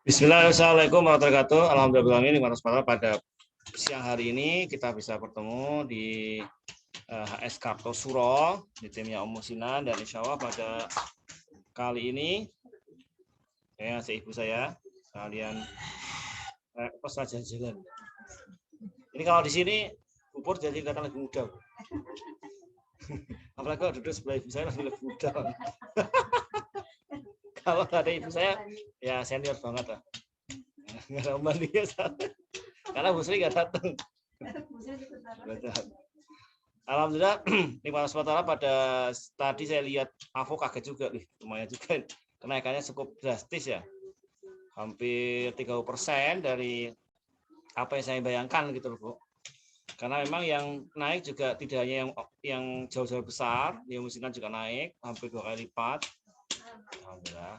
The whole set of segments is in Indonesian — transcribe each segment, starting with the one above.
Bismillahirrahmanirrahim warahmatullahi wabarakatuh. Alhamdulillah pada siang hari ini kita bisa bertemu di HS Kartosuro di timnya Ummu Sinan, dan insya Allah pada kali ini saya ngasih ibu saya kalian pas saja jalan. Ini kalau di sini Pupur jadi kelihatan lebih muda. Apalagi kalau duduk sebelah ibu saya lebih muda. Kalau ada ibu saya, ya senior banget lah. Nggak ada bandingnya, karena Bu Sri nggak datang. Alhamdulillah, nikmat Allah pada tadi saya lihat AVO kaget juga, lumayan juga kenaikannya cukup drastis ya, hampir 30% dari apa yang saya bayangkan gitu loh, Bu. Karena memang yang naik juga tidak hanya yang jauh-jauh besar, yang musikan juga naik hampir 2 kali lipat. Alhamdulillah.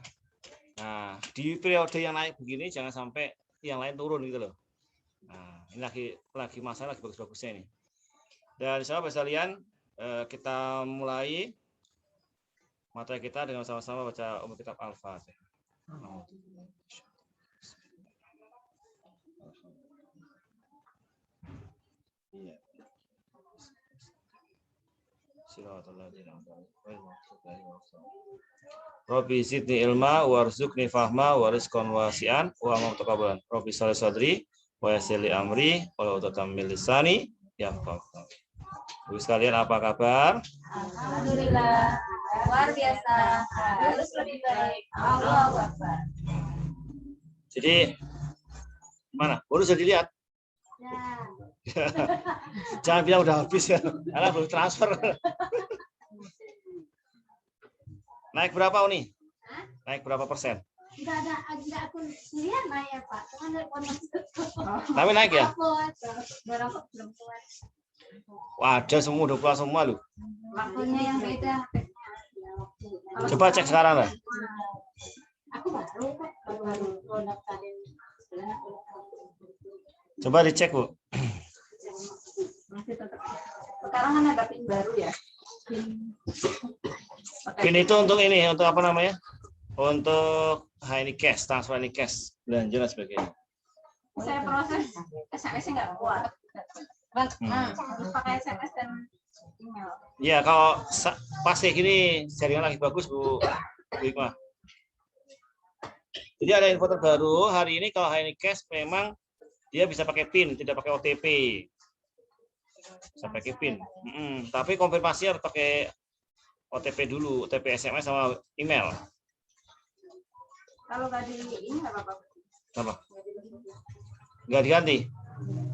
Nah, di periode yang naik begini jangan sampai yang lain turun gitu loh. Nah, ini lagi masalah, lagi bagus-bagusnya ini. Dan sahabat sekalian, kita mulai materi kita dengan sama-sama baca Ummul Kitab Al-Fatihah. Iya. Rabbi zidni ilma warzuqni fahma warizqan wasi'an wa mutaqabbalan. Rabbi shalli sadri wa yassir li amri wa utatam min lisani yafqahu. Ibu sekalian, apa kabar? Alhamdulillah, luar biasa, harus lebih baik. Allahu Akbar. Jadi mana? Baru sudah dilihat? Ya. Jangan bilang udah habis ya, karena belum transfer. Naik berapa nih? Naik berapa persen? Tidak aku lihat naik ya Pak. Tapi naik ya? Wah, ada semua, udah pulang semua loh. Waktunya yang beda. Coba cek sekarang lah. Aku baru daftarin. Coba dicek, Bu. Sekarang kan ada PIN baru ya. PIN itu untuk ini, untuk apa namanya? Untuk cash, transfer cash, belanja dan sebagainya. Saya proses SMS nggak kuat. Harus pakai SMS dan email. Iya, kalau pas kayak gini jaringan lagi bagus, Bu Hikmah. Jadi ada info terbaru hari ini, kalau cash memang dia bisa pakai PIN, tidak pakai OTP. Bisa pakai PIN. Tapi konfirmasi harus pakai OTP dulu, OTP SMS sama email. Kalau nggak di ini nggak apa-apa. Apa? Nggak diganti?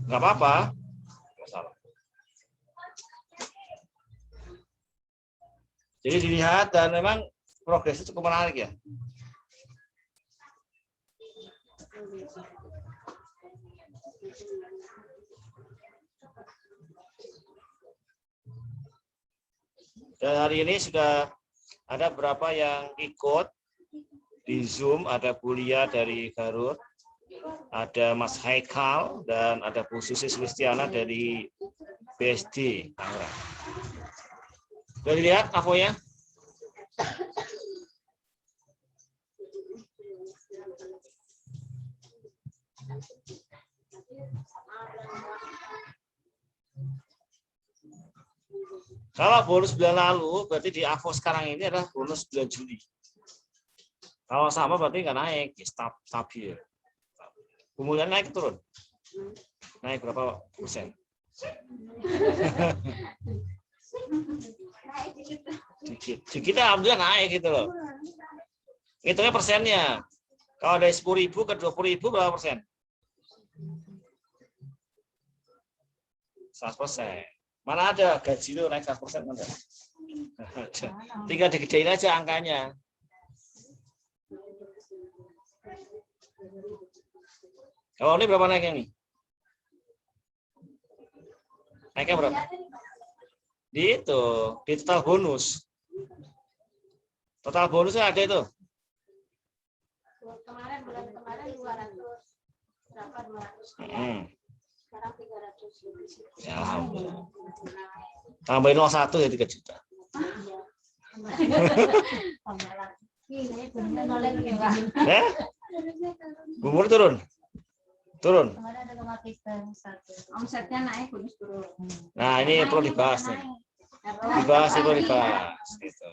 Nggak apa-apa. Masalah. Jadi dilihat, dan memang progresnya cukup menarik ya. Dan hari ini sudah ada beberapa yang ikut di Zoom, ada Bulia dari Garut, ada Mas Haikal, dan ada Bu Susi Sulistiana dari BSD Tangerang. Sudah dilihat AVO-nya? Kalau bonus bulan lalu, berarti di AVO sekarang ini adalah bonus bulan Juli. Kalau sama berarti nggak naik, stabil. Kemudian naik turun. Naik berapa persen? Dikit alhamdulillah naik gitu loh. Hitungnya persennya. Kalau dari 10.000 ke 20.000 berapa persen? 100%. Mana ada gaji lu naik 100% mana? Tinggal digedein aja angkanya. Kalau ini berapa naiknya nih? Naiknya berapa? Di itu, di total bonus. Total bonusnya ada itu. Bulan kemarin 200 berapa 200. Sekarang 300 lebih. Ya, alhamdulillah. Tambahin 01 ya 3 juta. Bu Murni turun. Turun. Omsetnya naik, bonus turun. Nah, ini perlu dibahas nih. Dibahas itu dibahas gitu.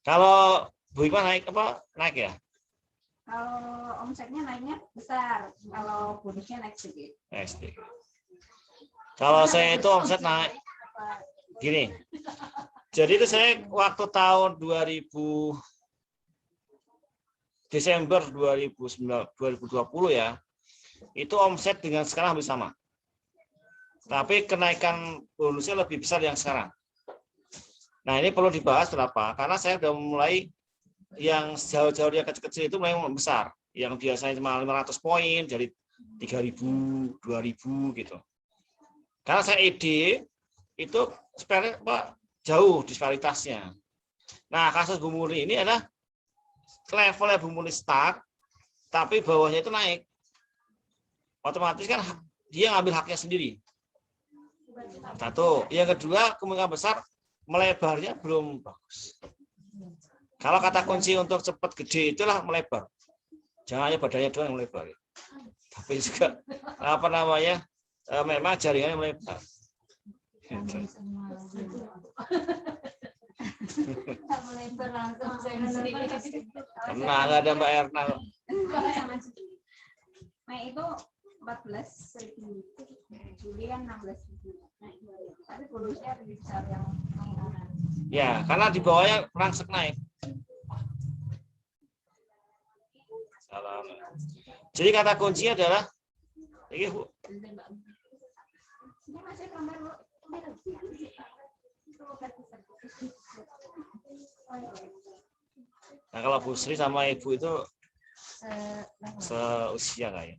Kalau Bu Hikmah naik apa? Naik ya? Kalau omsetnya naiknya besar, kalau bonusnya naik sedikit. Naik sedikit. Kalau saya itu omset naik gini. Jadi itu saya waktu tahun 2000 Desember 2020 ya, itu omset dengan sekarang hampir sama. Tapi kenaikan bonusnya lebih besar yang sekarang. Nah, ini perlu dibahas kenapa? Karena saya sudah mulai yang jauh-jauh yang kecil-kecil itu mulai besar. Yang biasanya cuma 500 poin jadi 3.000, 2.000 gitu. Karena saya ide itu jauh disparitasnya. Nah, kasus Bu Murni ini adalah levelnya Bu Murni start, tapi bawahnya itu naik. Otomatis kan dia ngambil haknya sendiri. Satu. Yang kedua, kemungkinan besar melebarnya belum bagus. Kalau kata kunci untuk cepat gede itulah melebar. Jangan hanya badannya doang yang melebar. Tapi juga apa namanya, memang jaringannya melebar. Nah, nggak ada Mbak Erna. Nah, itu 14.000. Juli kan 16.000. Tapi bonusnya lebih besar yang ya, karena di bawahnya rangsek naik. Salam. Jadi kata kuncinya adalah ini Bu. Ini masih gambar Bu. Nah, kalau Bu Sri sama Ibu itu seusia kayaknya.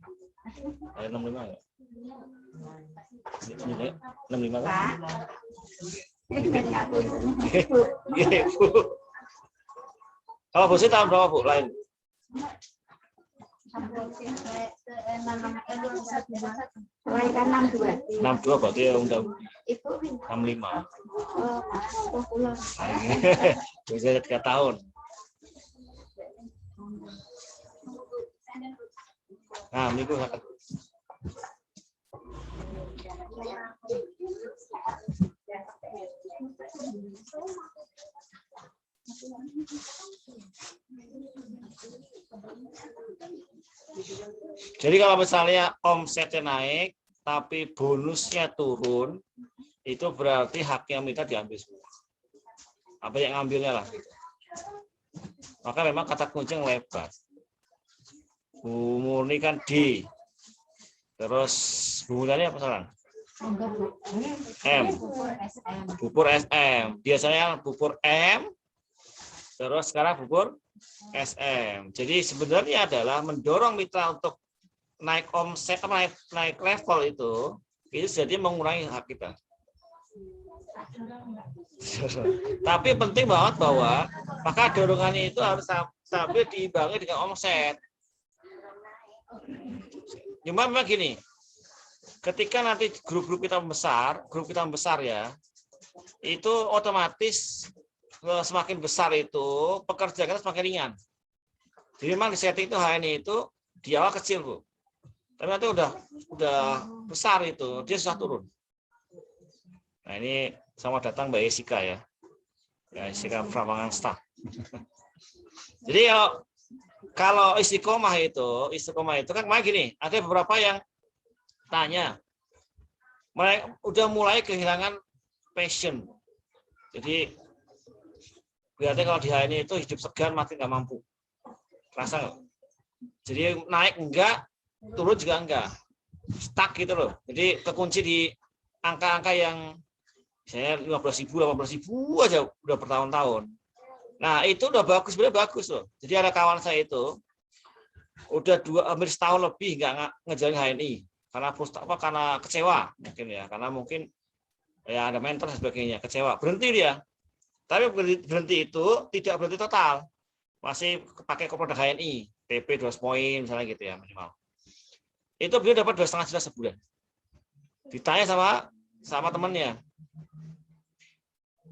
Ada 65 enggak? 65 kan? Iya, Bu. Kalau Bu Sri tahun berapa Bu lain? 62 berarti ya udah 65. Bisa 3 tahun. Nah, minggu akan. Jadi kalau misalnya omsetnya naik, tapi bonusnya turun, itu berarti haknya minta diambil semua. Apa yang ngambilnya lah. Gitu. Maka memang kata kunci yang lebar. Bu Murni kan D. Terus Bu Murni apa salah? M. Bubur SM. Biasanya bubur M. Terus sekarang bubur SM. Jadi sebenarnya adalah mendorong mitra untuk naik omset, naik level itu jadi mengurangi hak kita. Tapi penting banget bahwa maka dorongannya itu harus sambil diimbangi dengan omset. Cuma memang gini, ketika nanti grup kita besar ya, itu otomatis semakin besar itu pekerjaan kita semakin ringan. Jadi memang di setting itu HNI itu di awal kecil Bu, tapi nanti udah besar itu dia susah turun. Nah ini sama datang Mbak Jessica ya, Jessica Pramangan Staff. Jadi kalau istiqomah itu kan kemarin gini, ada beberapa yang tanya, mereka udah mulai kehilangan passion. Jadi berarti kalau di HNI itu hidup segan mati nggak mampu. Rasa nggak? Jadi naik enggak, turun juga enggak, stuck gitu loh. Jadi kekunci di angka-angka yang saya 15.000, 18.000 aja udah bertahun-tahun. Nah itu udah bagus, sebenarnya bagus loh. Jadi ada kawan saya itu udah hampir setahun lebih nggak ngejalin HNI karena kecewa mungkin ya, karena mungkin ya ada mentor dan sebagainya, kecewa, berhenti dia. Tapi berhenti itu tidak berhenti total, masih pakai produk HNI, TP 200 poin misalnya gitu ya minimal. Itu beliau dapat 2,5 juta sebulan. Ditanya sama temannya,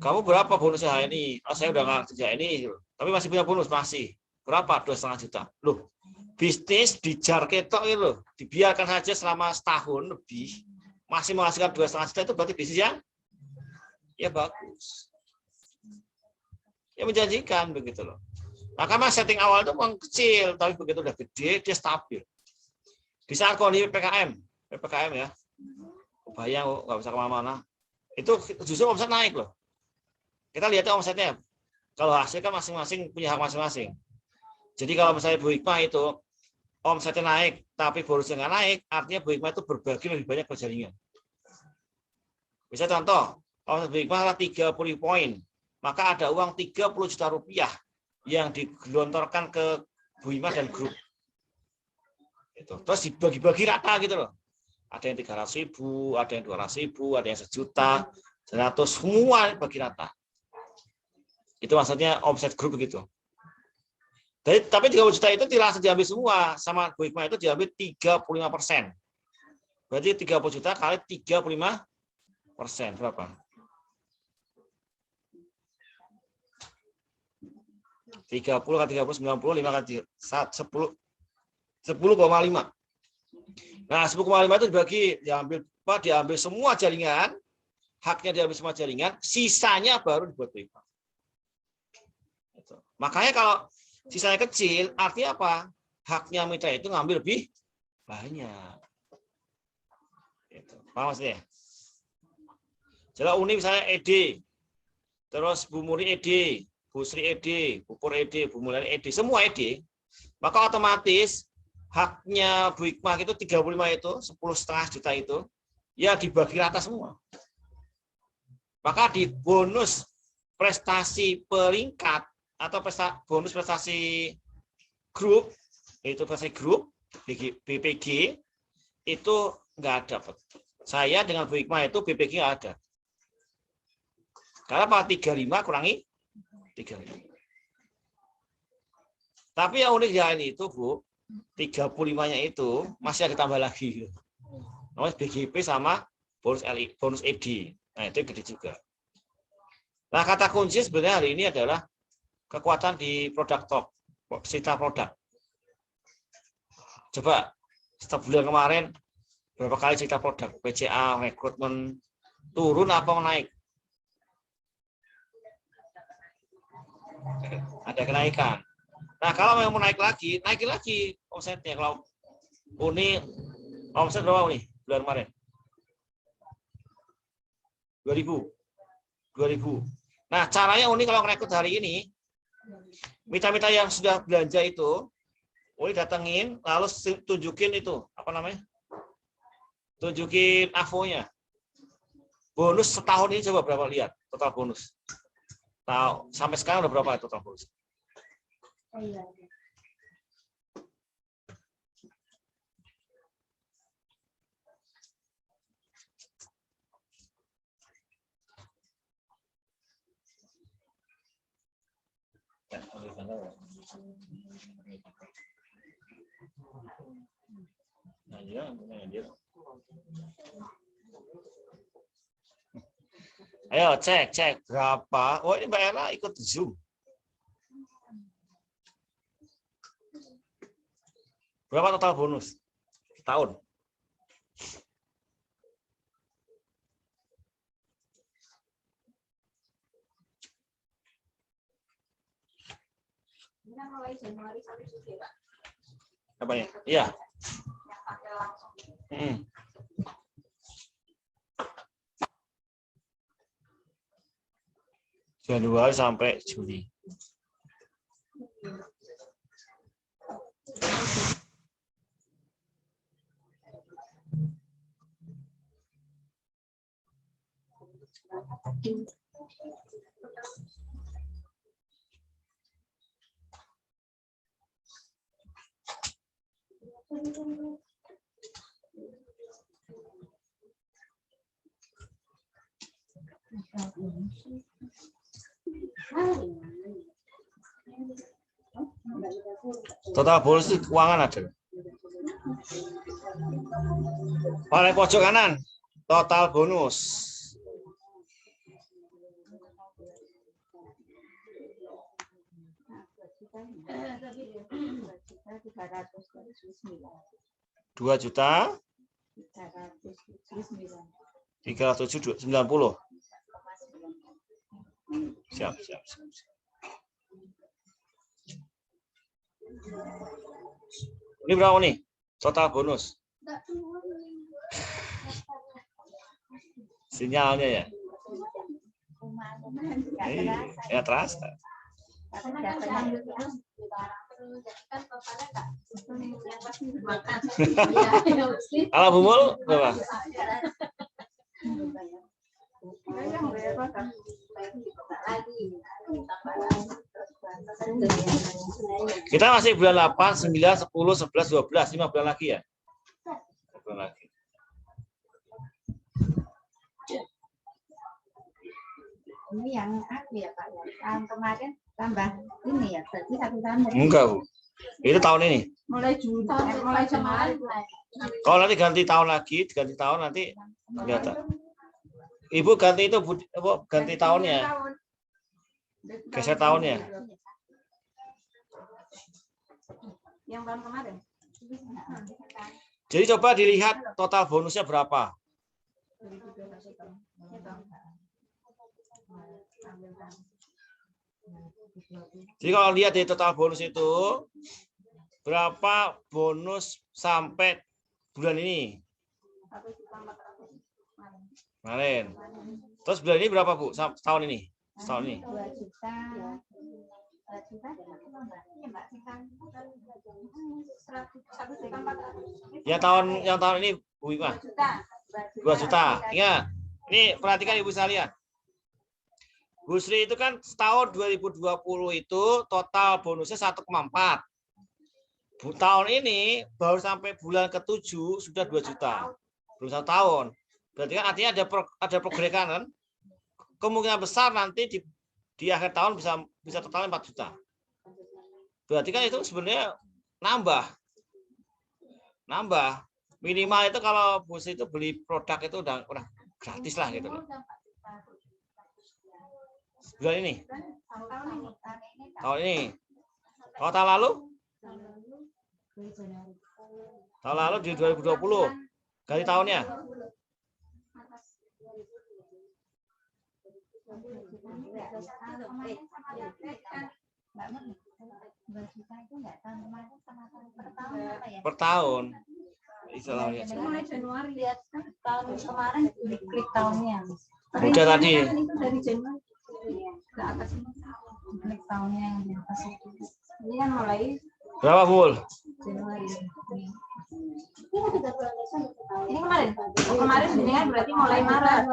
kamu berapa bonusnya HNI? Oh, saya udah nggak kerja ini, tapi masih punya bonus masih. Berapa? 2,5 juta. Loh, bisnis dijar ketok itu loh, dibiarkan saja selama setahun lebih, masih menghasilkan 2,5 juta, itu berarti bisnis yang ya bagus, ya menjanjikan begitu loh. Nah, karena setting awal itu memang kecil, tapi begitu udah gede dia stabil. Di saat kondisi ppkm ya, bayang nggak bisa kemana-mana, itu justru omset naik loh. Kita lihat omsetnya, kalau hasil kan masing-masing punya hak masing-masing. Jadi kalau misalnya Bu Hikmah itu omsetnya naik, tapi bonusnya nggak naik, artinya Bu Hikmah itu berbagi lebih banyak ke jaringan. Bisa contoh, omset Bu Hikmah 30 poin, maka ada uang 30 juta rupiah yang digelontorkan ke Bu Hikmah dan grup. Itu. Terus dibagi-bagi rata gitu loh. Ada yang 300.000, ada yang 200.000, ada yang 1.000.000, 100, semua bagi rata. Itu maksudnya omset grup begitu. Tapi 30 juta itu tidak langsung diambil semua, sama Bu Hikmah itu diambil 35%. Berarti 30 juta kali 35%, berapa? 30 kali 30, 90, 5 kali 10, 10,5. Nah, 10,5 itu diambil semua jaringan, haknya diambil semua jaringan, sisanya baru dibuat Bu Hikmah. Makanya kalau sisanya kecil, artinya apa? Haknya mitra itu ngambil lebih banyak. Gitu. Paham maksudnya? Jadi Uni misalnya ED, terus Bu Muri ED, Bu Sri ED, Bu Pur ED, Bu Mulyani ED, semua ED, maka otomatis haknya Bu Hikmah itu 35 itu, 10,5 juta itu, ya dibagi rata semua. Maka di bonus prestasi peringkat atau bonus prestasi grup, itu prestasi grup BPG itu nggak ada. Saya dengan Bu Hikmah itu BPG nggak ada. Karena apa? 35 kurangi 35. Tapi yang unik ya ini itu Bu, 35-nya itu masih ada tambah lagi. Namanya BGP sama bonus ED. Nah itu gede juga. Nah kata kunci sebenarnya hari ini adalah kekuatan di produk top, citra produk. Coba sebulan kemarin berapa kali citra produk, PCA, rekrutmen, turun apa naik? Ada kenaikan. Nah kalau mau naik lagi, naikin lagi omsetnya. Kalau Uni omset berapa nih bulan kemarin? 2.000. Nah caranya Uni kalau rekrut hari ini, mitra-mitra yang sudah belanja itu, Uni datengin, lalu tunjukin itu, apa namanya? Tunjukin AVO-nya. Bonus setahun ini coba berapa, lihat total bonus. Tahu sampai sekarang udah berapa total bonus? Ayo cek berapa. Oh ini Mbak Ella ikut Zoom. Berapa total bonus tahun? Apa ya? Iya. Januari sampai Juni. Total bonus itu keuangan ada. Paling pojok kanan, total bonus. 2.390.000. Siap. Ini berapa nih total bonus? Sinyalnya ya? Ya terasa. Kalau Bumul berapa? Kita masih bulan 8, 9, 10, 11, 12, 5 bulan lagi ya? 5 bulan lagi. Ini yang ya Pak, tahun kemarin tambah ini ya, berarti 1 tahun. Enggak, Bu. Itu tahun ini. Mulai Januari. Kalau nanti ganti tahun lagi, ganti tahun nanti kelihatan. Ibu ganti itu, ganti tahunnya. Geser tahunnya. Yang tahun kemarin. Jadi coba dilihat total bonusnya berapa. Jadi kalau lihat di total bonus itu berapa bonus sampai bulan ini kemarin. Terus bulan ini berapa Bu? Tahun ini? Tahun ini? 2 juta. Yang tahun ini Bu Ima? 2 juta. Ingat, ini perhatikan Ibu sekalian. Bu Sri itu kan setahun 2020 itu total bonusnya 1,4. Tahun ini baru sampai bulan ke-7 sudah 2 juta. Belum 1 tahun. Berarti kan artinya ada pergerakan kan? Kemungkinan besar nanti di akhir tahun bisa total 4 juta. Berarti kan itu sebenarnya nambah. Minimal itu kalau Bu Sri itu beli produk itu udah gratis lah gitu loh. Bulan ini? Tahun ini? Kalau tahun lalu? Tahun lalu di 2020. Ganti tahunnya? Per tahun. Istilahnya. Mulai Januari lihat Tahun kemarin klik tahunnya. Udah tadi. Dari Januari. Ke atas Klik tahunnya yang di atas itu. ini kan mulai Berapa Bul? Januari. ini kemarin sebenarnya berarti mulai Maret.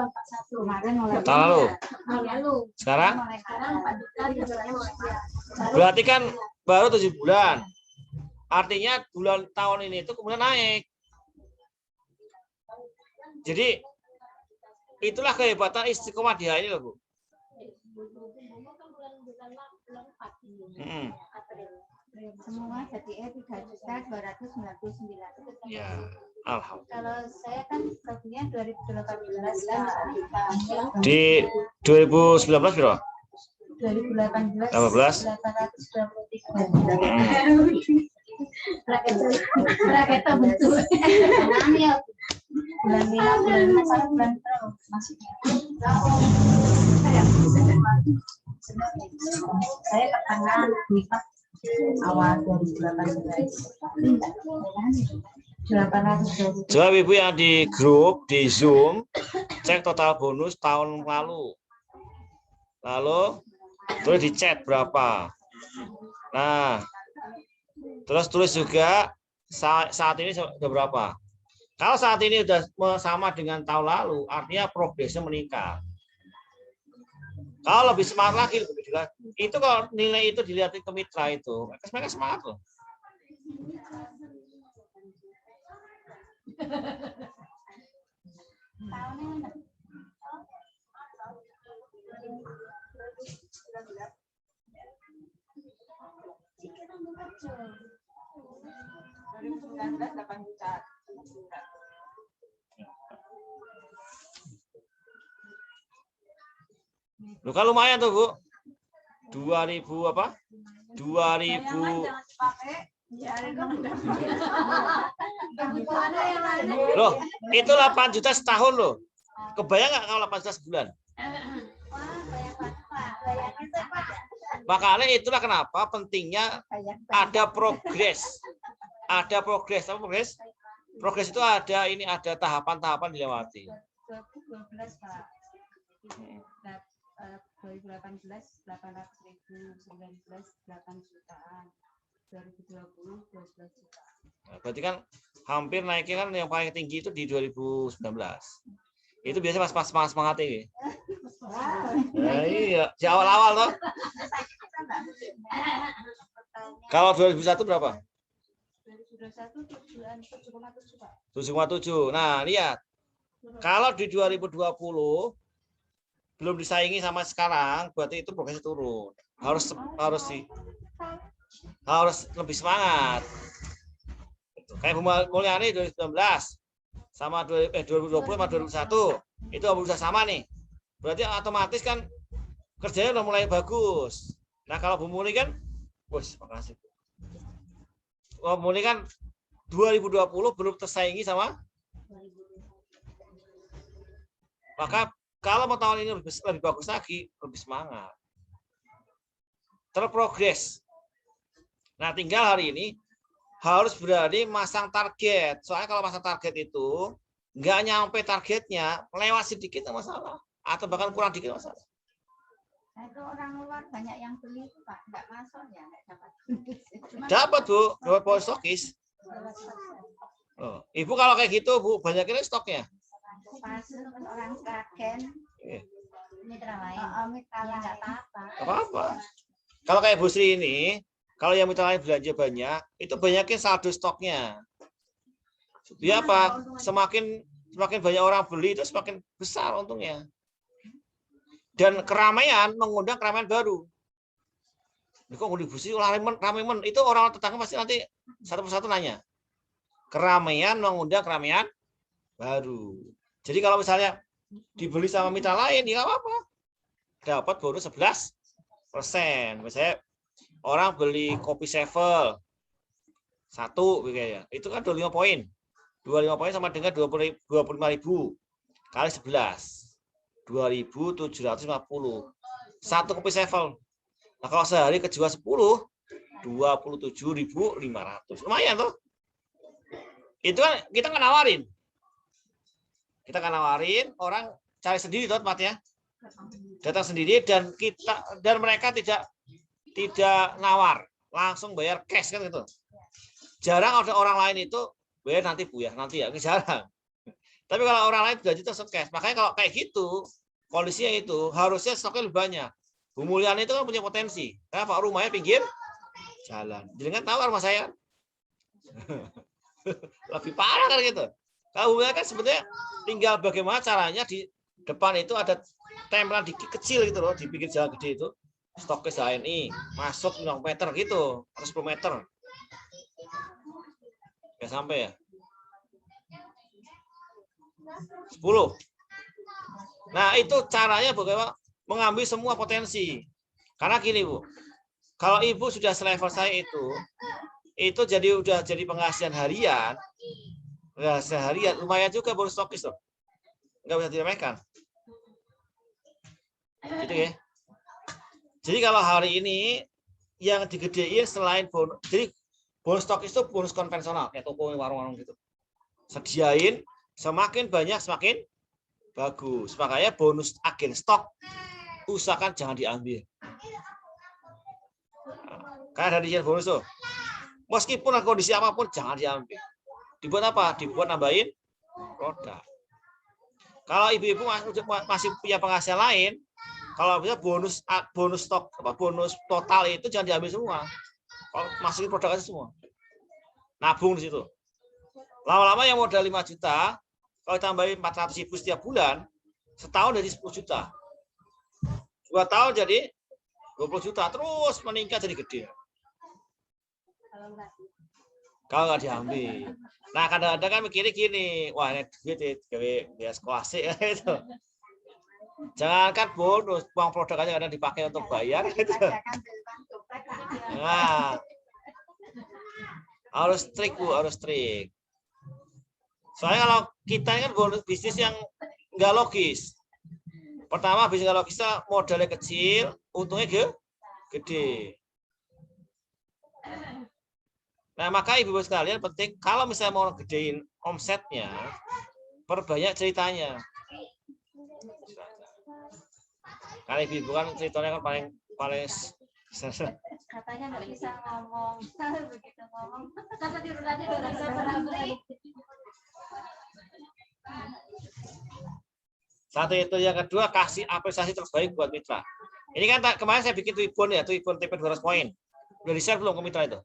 Kemarin mulai. Tahun lalu? Lalu Sekarang? sekarang 4 juta jualannya mulai Berarti kan baru 7 bulan. Artinya bulan tahun ini itu kemudian naik. Jadi itulah kehebatan Istiqomah Dia ini loh Bu. Semua jadi 3.299.000. Ya, alhamdulillah. Kalau saya kan profilnya 2018 kan. Di 2019 berapa? 2018 18. 823. Rakyat bentuk. Bulan Mei, bulan maksudnya. Saya pertengahan nikah awal 2018. Coba Ibu yang di grup di Zoom cek total bonus tahun lalu. Lalu terus di chat berapa. Nah, terus tulis juga saat ini sudah berapa. Kalau saat ini sudah sama dengan tahun lalu, artinya progresnya meningkat. Kalau lebih semangat lagi, itu kalau nilai itu dilihat ke mitra itu, mereka semangat loh. Loh, kan lumayan tuh Bu. 2000 apa? 2000 Loh, itu 8 juta setahun loh. Kebayang nggak kalau 8 juta sebulan? Makanya itulah kenapa pentingnya ada progres. Ada progres. Apa progres? Progres itu ada tahapan-tahapan dilewati. 2012 Pak. 2018 800.000, 19 8 jutaan, 2020 12 juta. Berarti kan hampir naiknya kan yang paling tinggi itu di 2019. Itu biasanya pas semangat ini. Nah, iya, di awal-awal toh. Kalau 2001 berapa? 2021 7,7 Pak. 7,7. Nah, lihat. Kalau di 2020 belum disaingi sama sekarang, berarti itu progresnya turun. Harus lebih semangat. Kayak Bu Mulyani 2019 sama 2020 sama 2021 itu berusaha sama nih. Berarti otomatis kan kerjanya udah mulai bagus. Nah, kalau Bu Muli kan, bos, makasih. Bu Muli kan 2020 belum tersaingi sama. Maka kalau mau tahun ini lebih bagus lagi, lebih semangat. Terprogres. Nah, tinggal hari ini harus berani masang target. Soalnya kalau masang target itu nggak nyampe targetnya, lewat sedikit masalah. Atau bahkan kurang dikit masalah. Nah, itu orang luar banyak yang beli itu Pak, nggak masuk ya, nggak dapat. Dapat Bu, dapat poin stokis. Oh, Ibu kalau kayak gitu Bu, banyakin stoknya. Pas orang Sragen, Mitra lain. mitra lain nggak apa-apa. Apa-apa. Kalau kayak Bu Sri ini, kalau yang mitra lain belanja banyak, itu banyakin saldo stoknya. Dia apa? Semakin banyak orang beli itu semakin besar untungnya. Dan keramaian mengundang keramaian baru. Ini kok di Bu Sri ramen itu orang tetangga pasti nanti satu persatu nanya. Keramaian mengundang keramaian baru. Jadi kalau misalnya dibeli sama mitra lain, ya nggak apa-apa. Dapat bonus 11%. Misalnya orang beli kopi Sevel 1 ya, itu kan 25 poin. 25 poin sama dengan 25.000 kali 11. 2.750. Satu kopi Sevel. Nah, kalau sehari kejual 10, 27.500. Lumayan tuh. Itu kan kita nggak nawarin. Kita nggak nawarin, orang cari sendiri tuh tempatnya. Datang sendiri dan mereka tidak nawar, langsung bayar cash kan gitu. Jarang ada orang lain itu bayar nanti Bu ya, nanti ya, jarang. Tapi kalau orang lain gaji itu cash. Makanya kalau kayak gitu, kondisinya itu harusnya stoknya lebih banyak. Bu Mulyani itu kan punya potensi. Karena Pak rumahnya pinggir jalan. Jadi kan tahu rumah saya. Lebih parah kan gitu. Kalau Bu Mulyani kan sebetulnya tinggal bagaimana caranya di depan itu ada tempelan kecil gitu loh, di pinggir jalan gede itu. Stokis HNI masuk 5 meter gitu, atau 10 meter. Ya sampai ya. 10. Nah, itu caranya bagaimana mengambil semua potensi. Karena gini, Bu. Kalau Ibu sudah selevel saya itu udah jadi penghasilan harian. Penghasilan harian lumayan juga bonus stokis loh. Enggak bisa diremehkan. Gitu ya. Jadi kalau hari ini yang digedein selain bonus, jadi bonus stokis itu bonus konvensional kayak toko warung-warung gitu. Sediain semakin banyak semakin bagus. Makanya bonus agen stok usahakan jangan diambil. Karena dari bonus tuh, meskipun kondisi apapun jangan diambil. Dibuat apa? Dibuat nambahin produk. Kalau ibu-ibu masih punya penghasilan lain, kalau bisa bonus stok bonus total itu jangan diambil semua. Kalau masukin produk aja semua. Nabung di situ. Lama-lama yang modal 5 juta, kalau tambahin 400.000 setiap bulan, setahun jadi 10 juta. 2 tahun jadi 20 juta, terus meningkat jadi gede. Kalau nggak diambil. Nah, kadang-kadang kan mikirnya gini, wah ini duit biaya sekolah sih itu. Jangankan bonus, uang produk aja kadang dipakai untuk bayar gitu. Nah, Harus strict Bu, harus strict. Soalnya kalau kita kan bisnis yang nggak logis. Pertama bisnis nggak logis, modalnya kecil, untungnya gede. Nah, maka ibu-ibu sekalian penting kalau misalnya mau gedein omsetnya, perbanyak ceritanya. Karena ibu-ibu kan ceritanya kan paling katanya nggak bisa ngomong. Begitu ngomong, sampai tidurannya udah berhenti. Satu itu, yang kedua kasih apresiasi terbaik buat mitra. Ini kan kemarin saya bikin Twibbon ya, Twibbon TP 200 poin. Udah di-share belum ke mitra itu?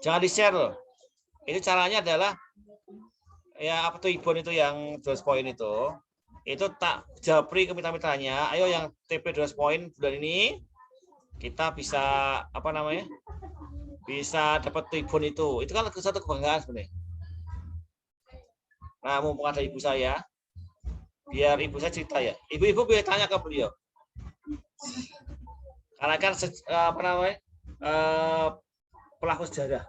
Jangan di-share loh. Itu caranya adalah ya apa Twibbon itu yang 200 poin itu tak japri ke mitra-mitranya. Ayo yang TP 200 poin bulan ini kita bisa apa namanya? Bisa dapat Twibbon itu. Itu kan satu kebanggaan sebenarnya. Nah, mumpung ada ibu saya, biar ibu saya cerita ya. Ibu-ibu boleh tanya ke beliau. Karena kan apa namanya? Pelaku sejarah.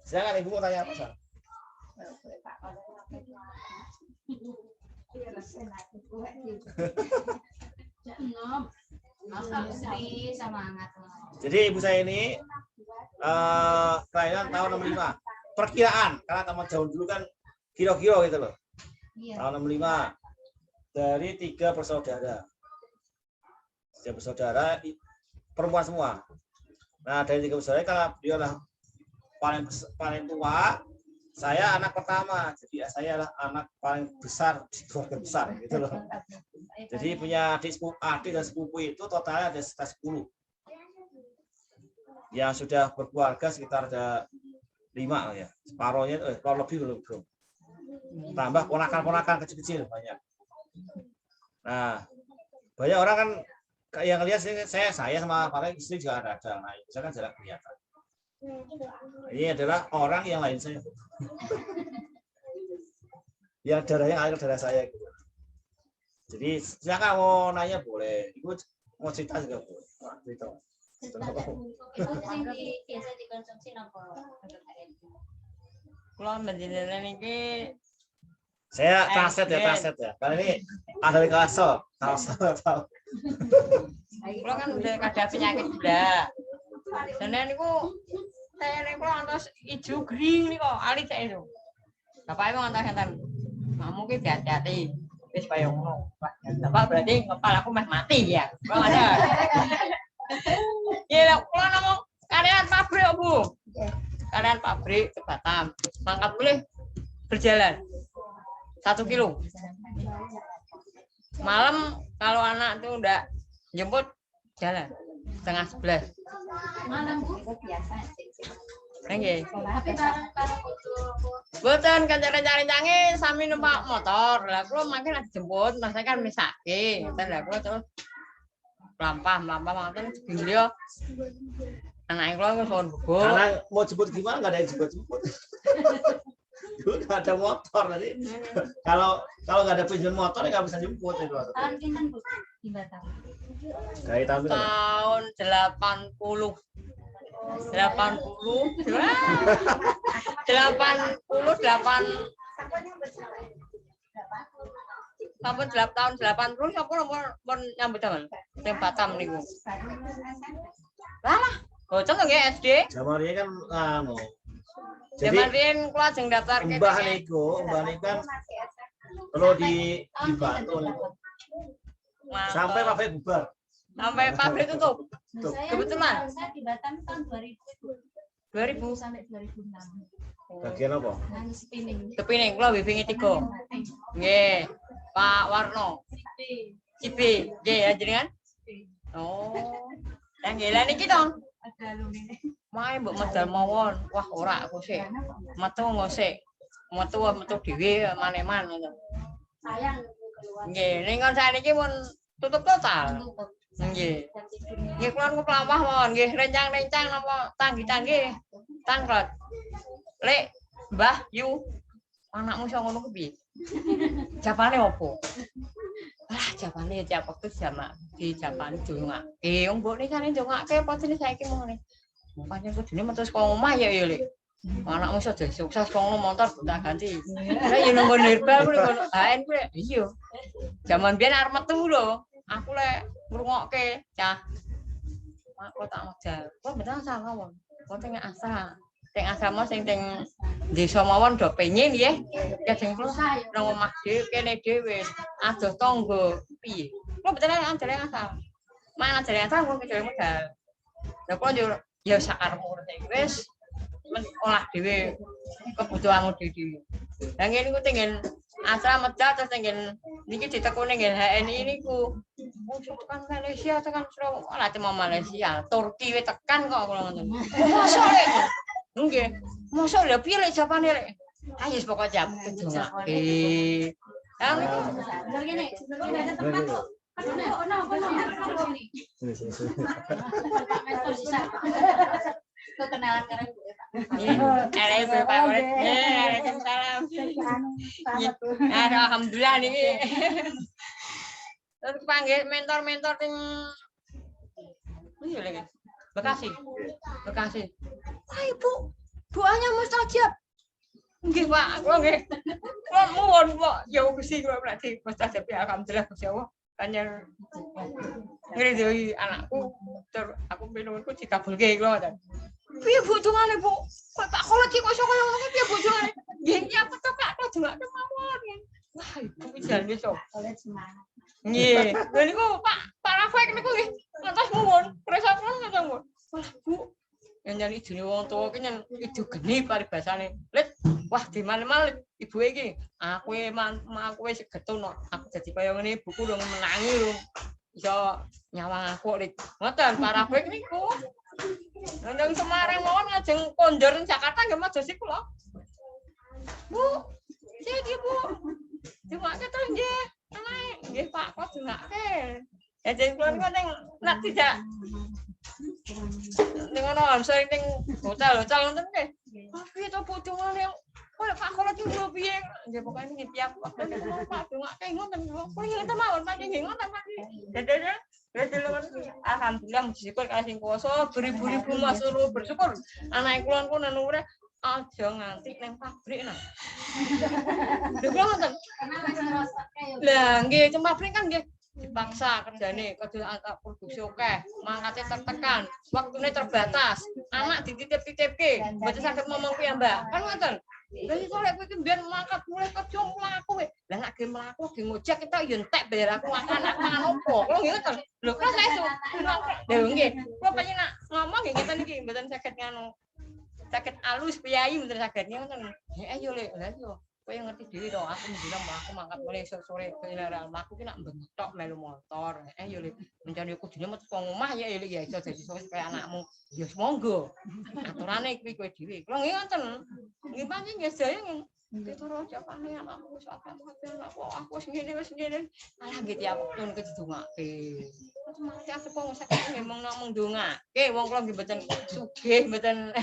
Silakan ibu mau tanya apa, San? Jadi ibu saya ini kelahiran tahun 65. Perkiraan, karena teman jauh dulu kan kira-kira gitu loh. Tahun 65 dari 3 bersaudara. 3 bersaudara perempuan semua. Nah, dari 3 bersaudara kalau dia lah paling tua, saya anak pertama. Jadi saya adalah anak paling besar di keluarga besar gitu loh. Jadi punya adik dan sepupu itu totalnya ada sekitar 10. Yang sudah berkeluarga sekitar ada 5 ya. Separohnya kalau lebih belum. Tambah ponakan-ponakan kecil-kecil banyak. Nah, banyak orang kan yang lihat saya sama paling istri juga ada. Nah, saya kan jarang kelihatan. Ini adalah orang yang lain saya. Yang darahnya air darah saya. Jadi silakan mau nanya boleh. Ibu mau cerita juga boleh. Cerita. Itu sing biasa dikonsumsi nopo? Kalau menjelaskan ini saya translate ya. Karena ini ada di kaso. Tahu. kalau kan udah ada penyakit gula. Dan ini saya ini antos hijau kering nih kok alit saya itu. Bapak emang antos yang kamu ki hati-hati. Wis kaya ngono. Bapak berarti kepala aku mati ya. Kalau ada. Ya, kalau ngomong karyawan pabrik, Bu. Karyawan pabrik ke Batam. Mangkat boleh berjalan 1 kilo. Malam kalau anak itu udah jemput jalan 10:30. Malam Bu. Biasa. Nggih. Tapi kalau Boten kencang-kencang sami numpak motor. Lah kula makin dijemput, mas saya kan misake. Ngoten lah kula terus mlampah ngoten beliau. Anake kula wis sono bubuk. Karena mau jemput gimana nggak ada yang jemput. Nggak ada motor nanti. Kalau nggak ada pinjam motor nggak bisa jemput itu. tahun pinten Bu di Batam? Dari tahun berapa? Tahun 80. tahun 80 sapa pun nyambut damel teng Batam niku. Lah, bocah nggih SD. Zaman ini kan Jadi zaman riyen kula jeng daftar mbah niku kan perlu dibantu sampai pabrik bubar. Sampai pabrik tutup. Kebetulan saya di Batam tahun 2000 sampai 2006. Bagian apa? Spinning. Kepining kula wifingi 3. Nggih. Pak Warno. Cipi. Nggih ya jenengan? Oh. Lah nggih lah niki to. Ada lumine. Mae mbok medal mawon. Wah, ora aku sik. Metu ngosik. Metu dhewe maneman ngono. Sayang keluar. Nggih, ning kon saniki pun tutup total. Nggih. Nggih kula niku pelampah mawon nggih rencang-rencang napa tanggi-tanggi tangkrot. Lek Mbah Yu, anakmu iso ngono ku piye? Japane opo? ah japane tiap waktu jamak di Japan dongake wong mbokne kan dongake apa jenenge saiki mongone pancen kudune metu saka omah ya ya Lek anakmu iso dadi sukses kono motor tak ganti lah ya nang herbal kuwi kono HN kuwi iya jaman biyen arep metu lho aku lek ngrungokke cah aku tak modal kok bener salah wong kok teng asa teng asrama sing teng desa mawon do pengen nggih kadang kula nang omah dhewe kene dhewe adoh tangga piye kok betul ajare asal mana ajare asal kok kene modal lha kok yo ya sakarepmu wis olah dhewe kebutuhanmu dhewe lha ngene ku tengen asal medal terus tengen niki ditekune nggih HNI niku tekan Malaysia tekan Sarawak cuma Malaysia Turki wis tekan kok kula ngoten mosok lek nggih mosok lho piye lek Japane lek ayo pokoke jam dongake Bener gini, sebelumnya ada tempat kok. Kenalan keren Bu. Waalaikumsalam. Alhamdulillah niki. Terus panggil mentor-mentor sing iya lagi. Bekasi. Ayo Bu, doanya mustajab. Nggih Pak, kula nggih. Kula muwun kok ya Gusti kula berarti mustajab ya alhamdulillah Gusti Allah. Kanjeng ngridhoi anakku tur aku penungku dikabulke kula ngoten. Piye Bu dongane Bu? Kok tak kolot iki kok iso koyo ngono piye Bu dongane? Nggih iki apa to Kak dongake mawon. Wah, ibu iki jan iso. semangat. Nggih. Lha niku Pak Rafiq niku nggih ngantos muwun, presa kula ngantos muwun. Wah, Bu. Yang nyari ijine wong tuwa ki nyen ijo geni paribasane. Lit, wah di mana-mana ibu iki. Aku wis getun aku dadi kaya ngene ibuku lho menangi lho. Iso nyawang aku Lit. Ngoten Pak Rafiq niku. Nang Semarang mawon ngajeng kondur Jakarta nggih madosi kula. Bu, siki Bu. Dongake terus nggih. Nggih Pak, kok dongake. Ya jadi kula niku nek tidak ning ono sering ning hotel ngoten nggih. Ah piye to Bu dongane? Kok Pak kula iki lho piye? Nggih pokoke nggih tiap Pak dongake ngoten. Kula ngeten mawon Pak nggih ngoten Pak. Dadah. Alhamdulillah bersyukur kasih kuasa beribu-ribu masuk bersyukur anak kula niku nang urip aja nganti nang pabrik nah. Lho kula ngoten. Lah nggih cuma pabrik kan nggih dipaksa kerjane kudu angka produksi akeh, mangkate tertekan, waktune terbatas, anak dititip-titipke, mboten saged ngomong piye Mbak. Kan ngoten. Lha iki kok lek kowe iki mbiyen mangkat mulai kerja mlaku kowe. Lah nek ge mlaku ge ngojek kita yo entek bayar aku makan opo. Kula nggih ngoten. Lho kok saya lho nggih. Kula pengen nak ngomong nggih ngeten iki mboten saged nganu. Saged alus piyai mboten saged ngoten. Heeh yo lek. Lah yo kowe ngerti dhewe to aku bilang aku mangkat mulai sore kendaraan mlaku ki nak bentok melu motor. Heeh yo lek. Mencane kudune metu kok omah ya lek ya iso dadi sukses kaya anakmu. Ya monggo. Aturane kuwi kowe dhewe. Kula nggih ngoten. Nggih pancen nggih sedaya nggih. Dituro Japane anakku wis aku wis ngene. Alah nggih tiap wektu niku didongake. Mati asep wong sakit nggih mung ndongake. Wong kula nggih mboten sugih mboten.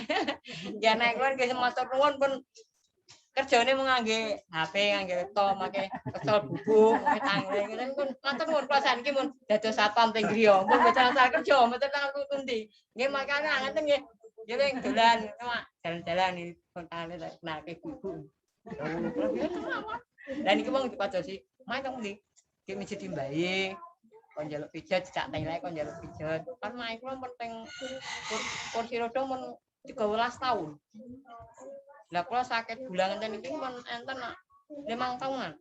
Nggih anak kula nggih matur nuwun pun kerjane mung ngangge HP, ngangge laptop, make kecol bubuk, make tangle ngene pun matur nuwun kula saniki mun dados satpam teng griya. Mun mboten asal kerja, mboten nang pundi. Nggih makane ngeten nggih. Nggih wing dolan, jalan-jalan iki kontane tak kenalke ibu. Dan iki wong dipadosi, "Mae teng ndi?" Ki mijit timbahe. Kon njaluk pijat, cak tengene kon njaluk pijat. Kan mae kula penting kursi roda mun 13 tahun. Lah kula sakit bulan enten iki mun enten 5 tahunan.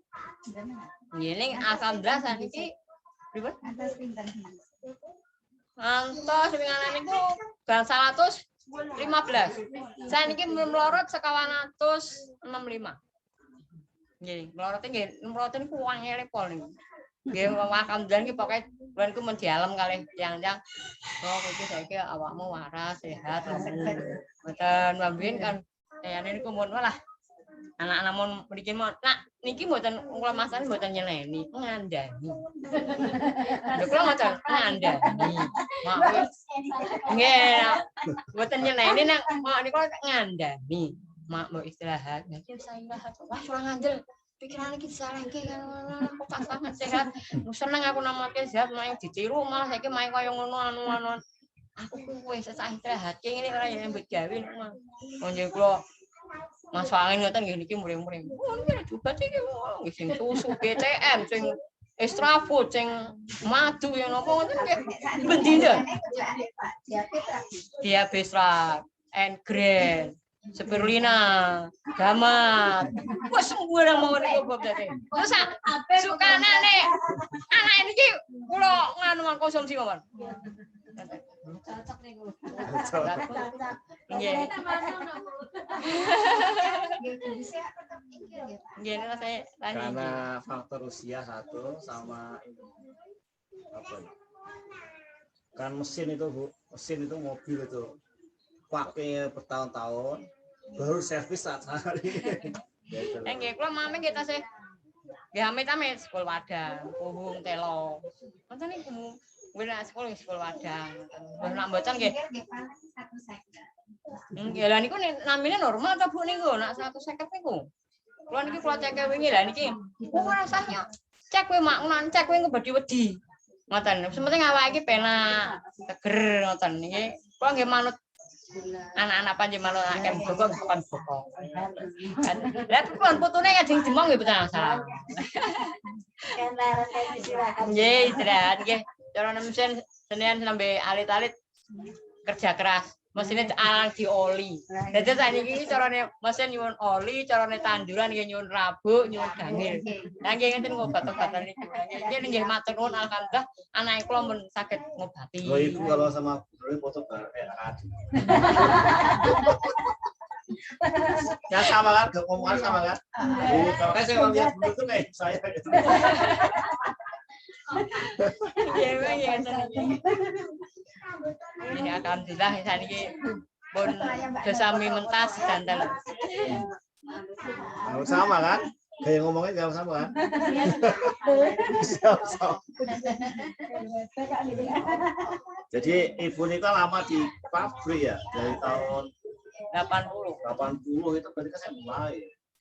Nggih ning alhamdulillah saniki pripun? Atas pinten. Antos winganan niku bang 115. Saniki mlorot 165. Nggih, mlorote nggih, mlorote niku wangele pol niku. Nggih, alhamdulillah niki pokoke bulan niku men dialem kalih tiyang-tiyang. Oh, iki saiki awakmu waras, sehat, mboten mambien kan kayane niku mun malah anak-anak mun mriki mon nak niki mboten kula masane mboten nyeneni, ngandani. Lho kula mboten ngandani. Mak nggih, mboten nyeneni nek mak niku ngandani. Mak mau istirahat, nggih istirahat. Wah, kurang ngandel. pikiran iki salahke kan kok pasangan sehat. Seneng aku namake sehat main ditiru malah saiki main kaya ngono anu. Aku kuwi sesah istirahat ngene ora ya mbek gawe mah. Nggih kula Mas Wangin ngoten nggih niki muring-muring. Oh niki juga iki wis sing susu BTM sing Extrafood sing madu yang napa ngoten nggih bendina. Diabetes Engren, spirulina, gamat. Wes sembarang mawon niku Bob dadi. Terus sukanane anak niki kula nganu konsumsi mawon. Cocok niku. Nggih. Nggih niku saya tanya. Karena faktor usia satu sama ini apa ya? Kan mesin itu Bu, mesin itu mobil itu pakai bertahun-tahun baru servis saat hari. Nggih kula mami kita sih. Nggih amit-amit sekolah Padang, Puhung Telo. Ngoten niku. Kuwi nek sekolah Padang. Wis nak mboten nggih. Nggih lha niku namine normal ta Bu niku? Nak 150 niku. Kula niki kula cek wingi lha niki. Ora rasanya cek kowe maknan cek kowe ngebadi wedi. Ngoten. Sementing awake iki penak, teger ngoten niki. Kula nggih manut anak-anak panjenengan akeh bokong kapan bokong. Lah pun putune kadang demong nggih boten masalah. Nggih istirahat nggih. Cara mesin Senin sampai alit-alit kerja keras. Mesinnya alang di oli. Jadi saat ini caranya mesin nyuwun oli, caranya tanduran nyuwun rabuk, nyuwun gangil. Nah, nggih ngeten ngobat-obatan iki. Nggih nggih matur nuwun alhamdulillah anak kula mun saged ngobati. Oh, ibu kalau sama Bro foto bareng enak. Ya sama kan, ngomongan sama kan. Kalau saya lihat dulu tuh kayak saya. Iya, ini alhamdulillah saniki pun sami mentas dandan. Sama kan? Kayak ngomongnya sama kan? Sama. Jadi ibu ini kan lama di pabrik ya, dari tahun 80 itu berarti kan saya mulai.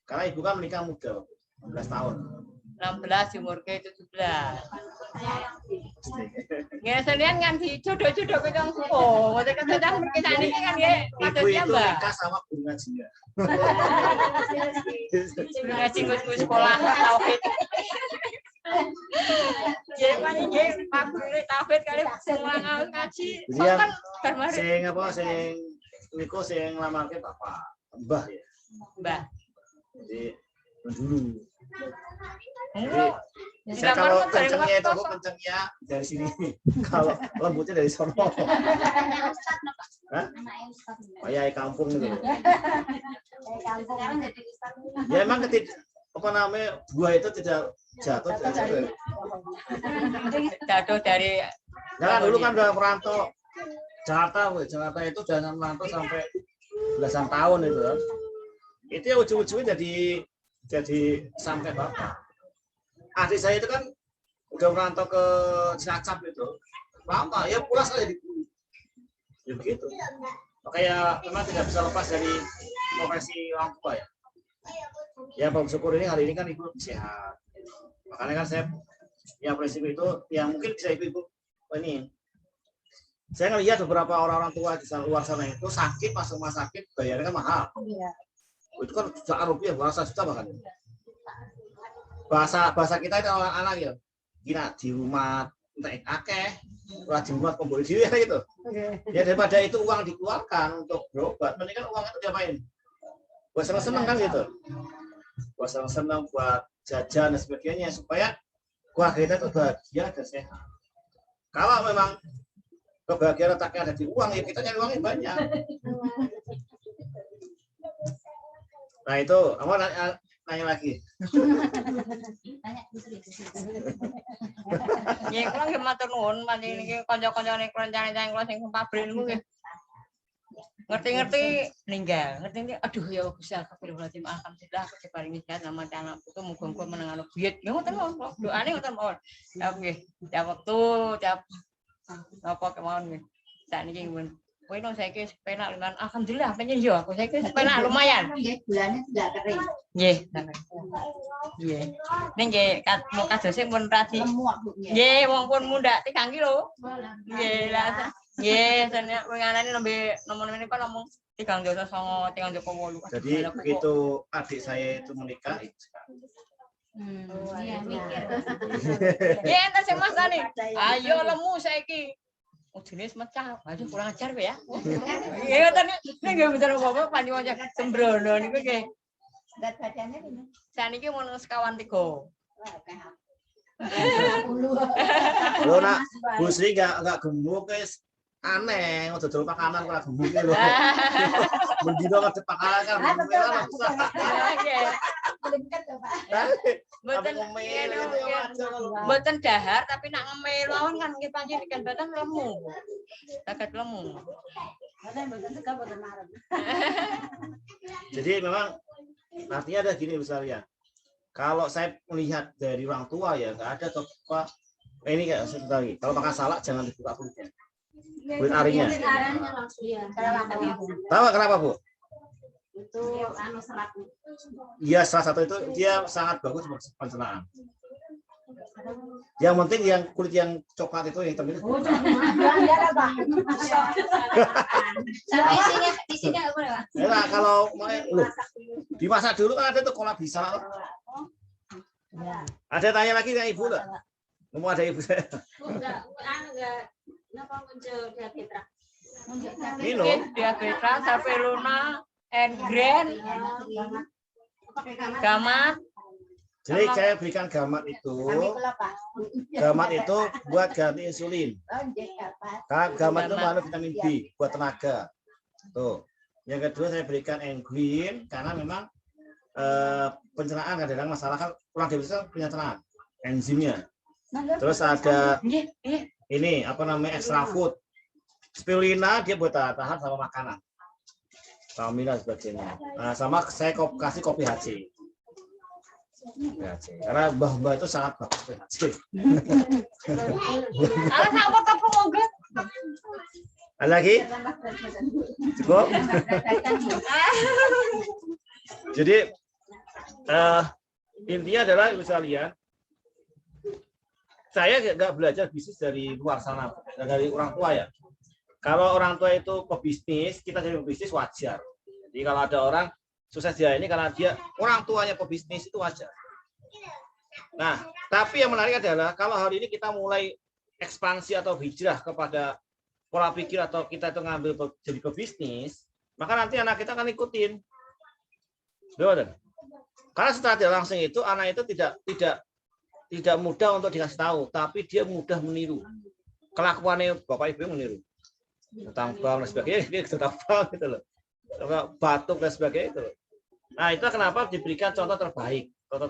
Karena ibu kan menikah muda, 16 tahun. 16 umur ke 17. Nggih senian nganti jodoh-jodoh ke wong supo. Ngoten kadang berkisah niki kan nggih ibu itu nikah sama guru ngaji ya. Guru ngaji guru sekolah tauhid. Nggih paling nggih Pak Guru tauhid kali mulang ngaji. Kan bar sing apa sing niku sing nglamarke bapak, Mbah ya. Mbah. Jadi dulu. Jadi saya kalau kencengnya itu aku kencengnya dari sini, kalau lembutnya dari sono. Hah? Oh ya kampung itu. Ya emang apa namanya buah itu tidak jatuh dari. Nah dulu kan udah merantau Jakarta itu udah merantau sampai belasan tahun itu kan. Itu ya ujung-ujungnya jadi sampai bapak. Adik saya itu kan udah merantau ke Cilacap itu lama ya pulas aja di ya begitu. Makanya memang tidak bisa lepas dari profesi orang tua ya. Ya Pak syukur ini hari ini kan ibu sehat. Makanya kan saya ya prinsip itu yang mungkin bisa ibu ini. Saya ngelihat beberapa orang-orang tua di luar sana itu sakit masuk rumah sakit bayarnya kan mahal. Itu kan jutaan rupiah, belasan juta bahkan. Bahasa kita itu anak-anak ya, gina di rumah entek akeh, di rumah pembeli diri gitu. Ya daripada itu uang dikeluarkan untuk berobat, mendingan uang itu diapain? Buat senang-senang kan gitu. Buat senang-senang, buat jajan dan sebagainya supaya keluarga kita itu bahagia dan sehat. Kalau memang kebahagiaan letaknya ada di uang, ya kita nyari uangnya banyak. Nah itu, apa nanya lagi? Ya kula nggih matur nuwun panjenengan iki kanca-kancane rencana kula sing pabrik niku nggih. Ngerti-ngerti ninggal, ngerti aduh ya Gusti Alhamdulillah alhamdulillah aku diparingi sehat sama anak putu muga-muga meneng ana biyut. Ya ngoten mawon, doane ngoten mawon. Ya nggih, tiap waktu, tiap apa kemawon nggih. Sakniki pun Kowe no saiki penak lan alhamdulillah pengen yo aku saiki penak lumayan. Nggih, bulannya tidak kering. Nggih. Nggih. Ning nggih mau kadose pun radi. Lemu aku nggih. Nggih, wong pun mundak 3 kilo. Nggih, lah. Nggih, sene winganane nembe nomor meniko namung 309, 308. Jadi begitu adik saya itu menikah, Iya, mikir. Nggih, enten sing masani. Ayo lemu saiki. Jenis mecah, aduh kurang ajar ya. Iya tadi, ini nggak bicara apa-apa, panjang aja sembrono nih gue. Berat badannya ini. Saat ini mau sekawan 3. lo nak Bu Sri nggak gemuk guys, aneh, udah dulu makanan kalau gemuk loh. Mendino nggak makanan kan, Mboten dahar tapi nak ngemil lawan kan nggih pancen ikan batang lemu. Takat lemu. Jadi memang artinya ada gini misalnya. Kalau saya melihat dari orang tua ya nggak ada apa ini kayak sebentar lagi. Kalau makan salak jangan dibuka kulitnya. Kulit arinya. Tahu kenapa Bu? Itu anu serat. Iya salah satu itu dia sangat bagus untuk pencernaan. Yang penting yang kulit yang coklat itu yang terlihat. Di sini apa ya? Nah, kalau loh, dimasak dulu kan ada tuh kolak bisa. Ada tanya lagi nggak Ibu nggak? Mau ada Ibu saya. Enggak, kenapa muncul diabetes? Minum. Diabetes, sapeluna, N-Grand, gamat. Jadi saya berikan gamat itu. Gamat itu buat ganti insulin. Gamat itu mengandung vitamin B buat tenaga. Tuh. Yang kedua saya berikan N-Green karena memang pencernaan kadang-kadang masalah kan kurang diabetes pencernaan enzimnya. Terus ada ini apa namanya extra food. Spirulina dia buat tahan sama makanan. Stamina sebagainya. Nah, sama saya kasih kopi HC. Karena mbah-mbah itu sangat bagus kopi HC. Apa kamu ngogot? Ada lagi? Cukup? Jadi intinya adalah misalnya saya nggak belajar bisnis dari luar sana, dari orang tua ya. Kalau orang tua itu pebisnis, kita jadi pebisnis wajar. Jadi kalau ada orang sukses dia ini karena dia orang tuanya pebisnis itu wajar. Nah, tapi yang menarik adalah kalau hari ini kita mulai ekspansi atau hijrah kepada pola pikir atau kita itu ngambil jadi pebisnis, maka nanti anak kita akan ikutin. Betul? Karena setelah tidak langsung itu anak itu tidak mudah untuk dikasih tahu, tapi dia mudah meniru. Kelakuannya bapak ibu meniru. Tentang bank dan sebagainya, tentang bank gitu loh. Batuk dan sebagainya itu. Nah, itu kenapa diberikan contoh terbaik. Contoh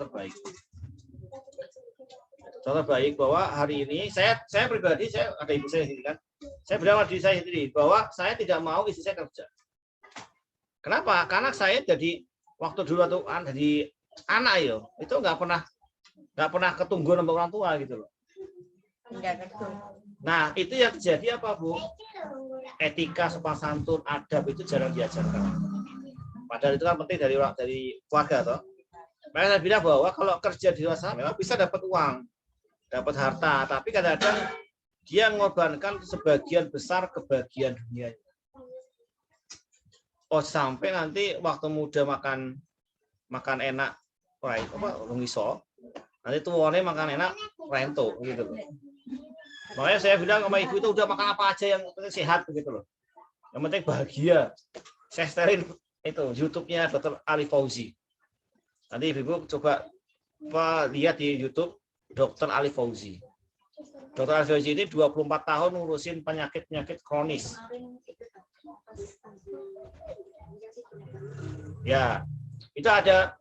terbaik bahwa hari ini saya pribadi saya ada ibu saya sendiri kan. Saya bilang sama diri saya sendiri bahwa saya tidak mau istri saya kerja. Kenapa? Karena saya jadi waktu dulu tuh jadi anak ya, itu nggak pernah ketungguan sama orang tua gitu loh. Nah, itu yang terjadi apa, Bu? Etika, sopan santun, adab itu jarang diajarkan. Padahal itu kan penting dari keluarga toh. Makanya saya bilang bahwa kalau kerja di luar sana memang bisa dapat uang, dapat harta, tapi kadang-kadang dia mengorbankan sebagian besar kebahagiaan dunia. Oh, sampai nanti waktu muda makan enak, iso. Nanti tuane makan enak, rento gitu loh. Makanya saya bilang sama ibu itu udah makan apa aja yang penting sehat begitu loh. Yang penting bahagia. Saya setelin itu YouTube-nya Dr. Ali Fauzi. Nanti ibu coba lihat di YouTube Dr. Ali Fauzi. Dr. Ali Fauzi ini 24 tahun ngurusin penyakit kronis. Ya, itu ada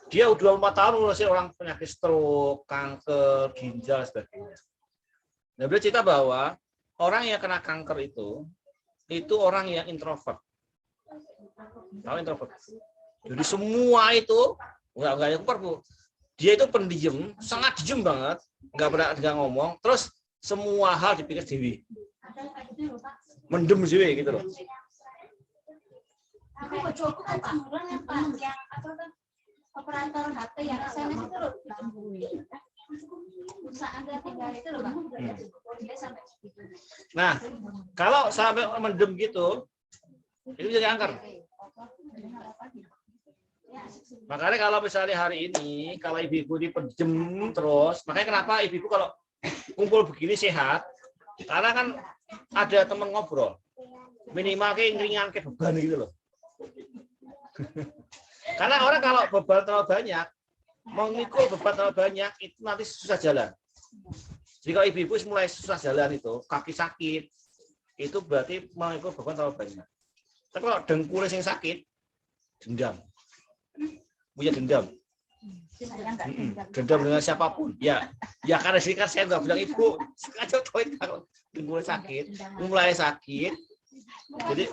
dia 24 tahun ngurusin orang penyakit stroke, kanker, ginjal sebagainya. Nah, beliau cerita bahwa orang yang kena kanker itu orang yang introvert. Tahu introvert? Jadi semua itu enggak introvert, Bu. Dia itu pendiam, sangat diem banget, enggak ngomong, terus semua hal dipikir dewi. mendem sih gitu loh. Aku bojoku kan Pak Bulan yang apa tuh operator HP yang SMS itu loh. Usaha Anda tinggal itu loh Pak. Dia sampai segitu. Nah, kalau sampai mendem gitu, itu jadi kanker. Makanya kalau misalnya hari ini, kalau ibu-ibu dipendem terus, makanya kenapa ibu-ibu kalau kumpul begini sehat, karena kan ada teman ngobrol, minimal kayak ringan kayak beban gitu loh. Karena orang kalau beban terlalu banyak, mengikul beban terlalu banyak, itu nanti susah jalan. Jadi kalau ibu-ibu mulai susah jalan itu, kaki sakit, itu berarti mengikul beban terlalu banyak. Tapi kalau dengkulnya yang sakit, dendam. Punya dendam. Dendam dengan siapapun. Ya karena sini kan saya nggak bilang ibu, sengaja tahu kalau dengkulnya sakit, mulai sakit. Jadi,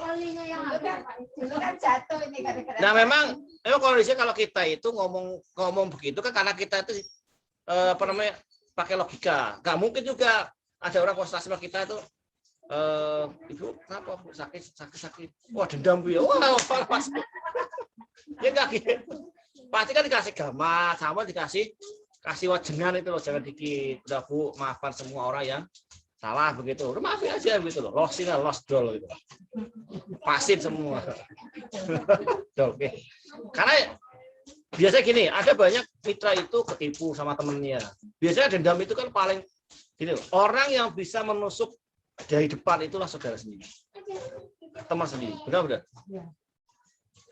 nah memang kondisinya kalau kita itu ngomong begitu kan karena kita itu apa namanya pakai logika. Nggak mungkin juga ada orang konsultasi sama kita itu ibu kenapa sakit wah dendam bu ya wah pasti ya nggak gitu pasti kan dikasih gambar sama dikasih wajengan itu loh jangan dikit udah bu maafkan semua orang yang salah begitu udah maafin aja gitu loh lost doll gitu pasin semua oke karena biasanya gini ada banyak mitra itu ketipu sama temennya biasanya dendam itu kan paling gini loh, orang yang bisa menusuk dari depan itulah saudara sendiri, teman sendiri, benar-benar.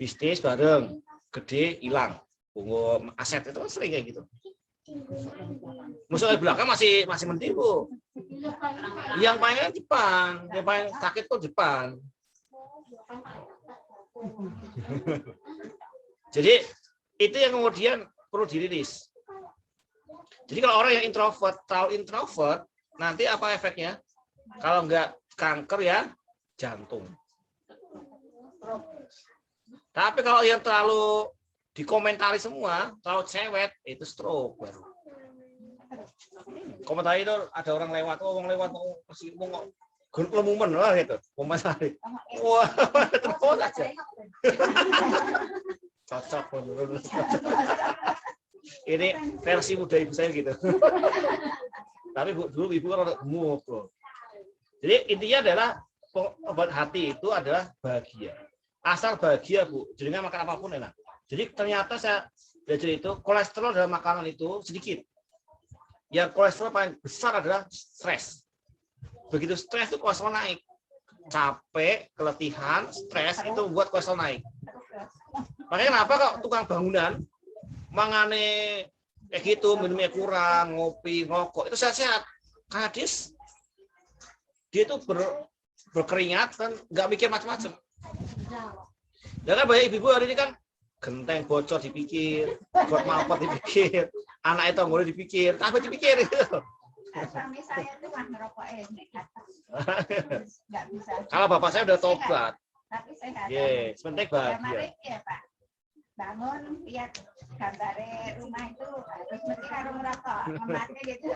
Bisnis bareng, gede hilang, pungut aset itu kan sering kayak gitu. Musuh di belakang masih mentipu. Yang paling Jepang, yang paling sakit tuh Jepang. Jadi itu yang kemudian perlu dirilis. Jadi kalau orang yang terlalu introvert, nanti apa efeknya? Kalau enggak kanker ya jantung. Tapi kalau yang terlalu dikomentari semua, terlalu cewek itu stroke baru. Komentari itu ada orang lewat, masih ngomong lemumen lah gitu, komentari. Wah, terus aja. Cocok menurut. Ini versi muda ibu saya gitu. Tapi dulu ibu kan gemuk loh. Jadi intinya adalah obat hati itu adalah bahagia. Asal bahagia bu, jadi makan apapun enak. Jadi ternyata saya belajar itu kolesterol dalam makanan itu sedikit. Yang kolesterol paling besar adalah stres. Begitu stres itu kolesterol naik. Capek, keletihan, stres itu membuat kolesterol naik. Makanya kenapa kok tukang bangunan mangane kayak gitu, minumnya kurang, ngopi, ngokok itu sehat-sehat. Karena dia itu berkeringat kan nggak mikir macam-macam. Ya kan banyak ibu-ibu hari ini kan genteng bocor dipikir, buat mampet dipikir, anak itu boleh dipikir, apa dipikir gitu. Suami saya itu kan merokok nggak bisa. Kalau bapak saya udah tobat. Tapi sehat. Yes, penting bahagia. Kemarin ya Pak, bangun lihat gambar rumah itu terus mesti harus merokok, mematnya gitu.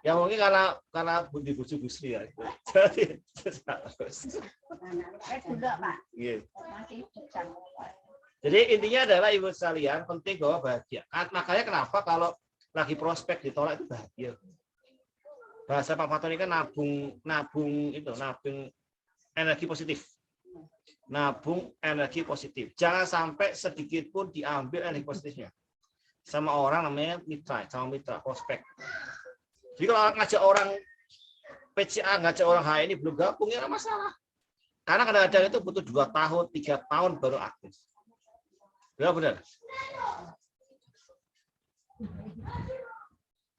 Ya mungkin karena budi buju Gusri ya. Jadi Dulu Pak. Yes. Masih bisa. Jadi intinya adalah ibu sekalian penting bahwa bahagia. Makanya kenapa kalau lagi prospek ditolak itu bahagia. Bahasa Pak Faton ini kan nabung energi positif. Nabung energi positif. Jangan sampai sedikit pun diambil energi positifnya. Sama orang namanya mitra prospek. Jadi kalau ngajak orang PCA, ngajak orang HI ini belum gabung ya masalah. Karena kadang-kadang itu butuh 2 tahun, 3 tahun baru aktif. Benar.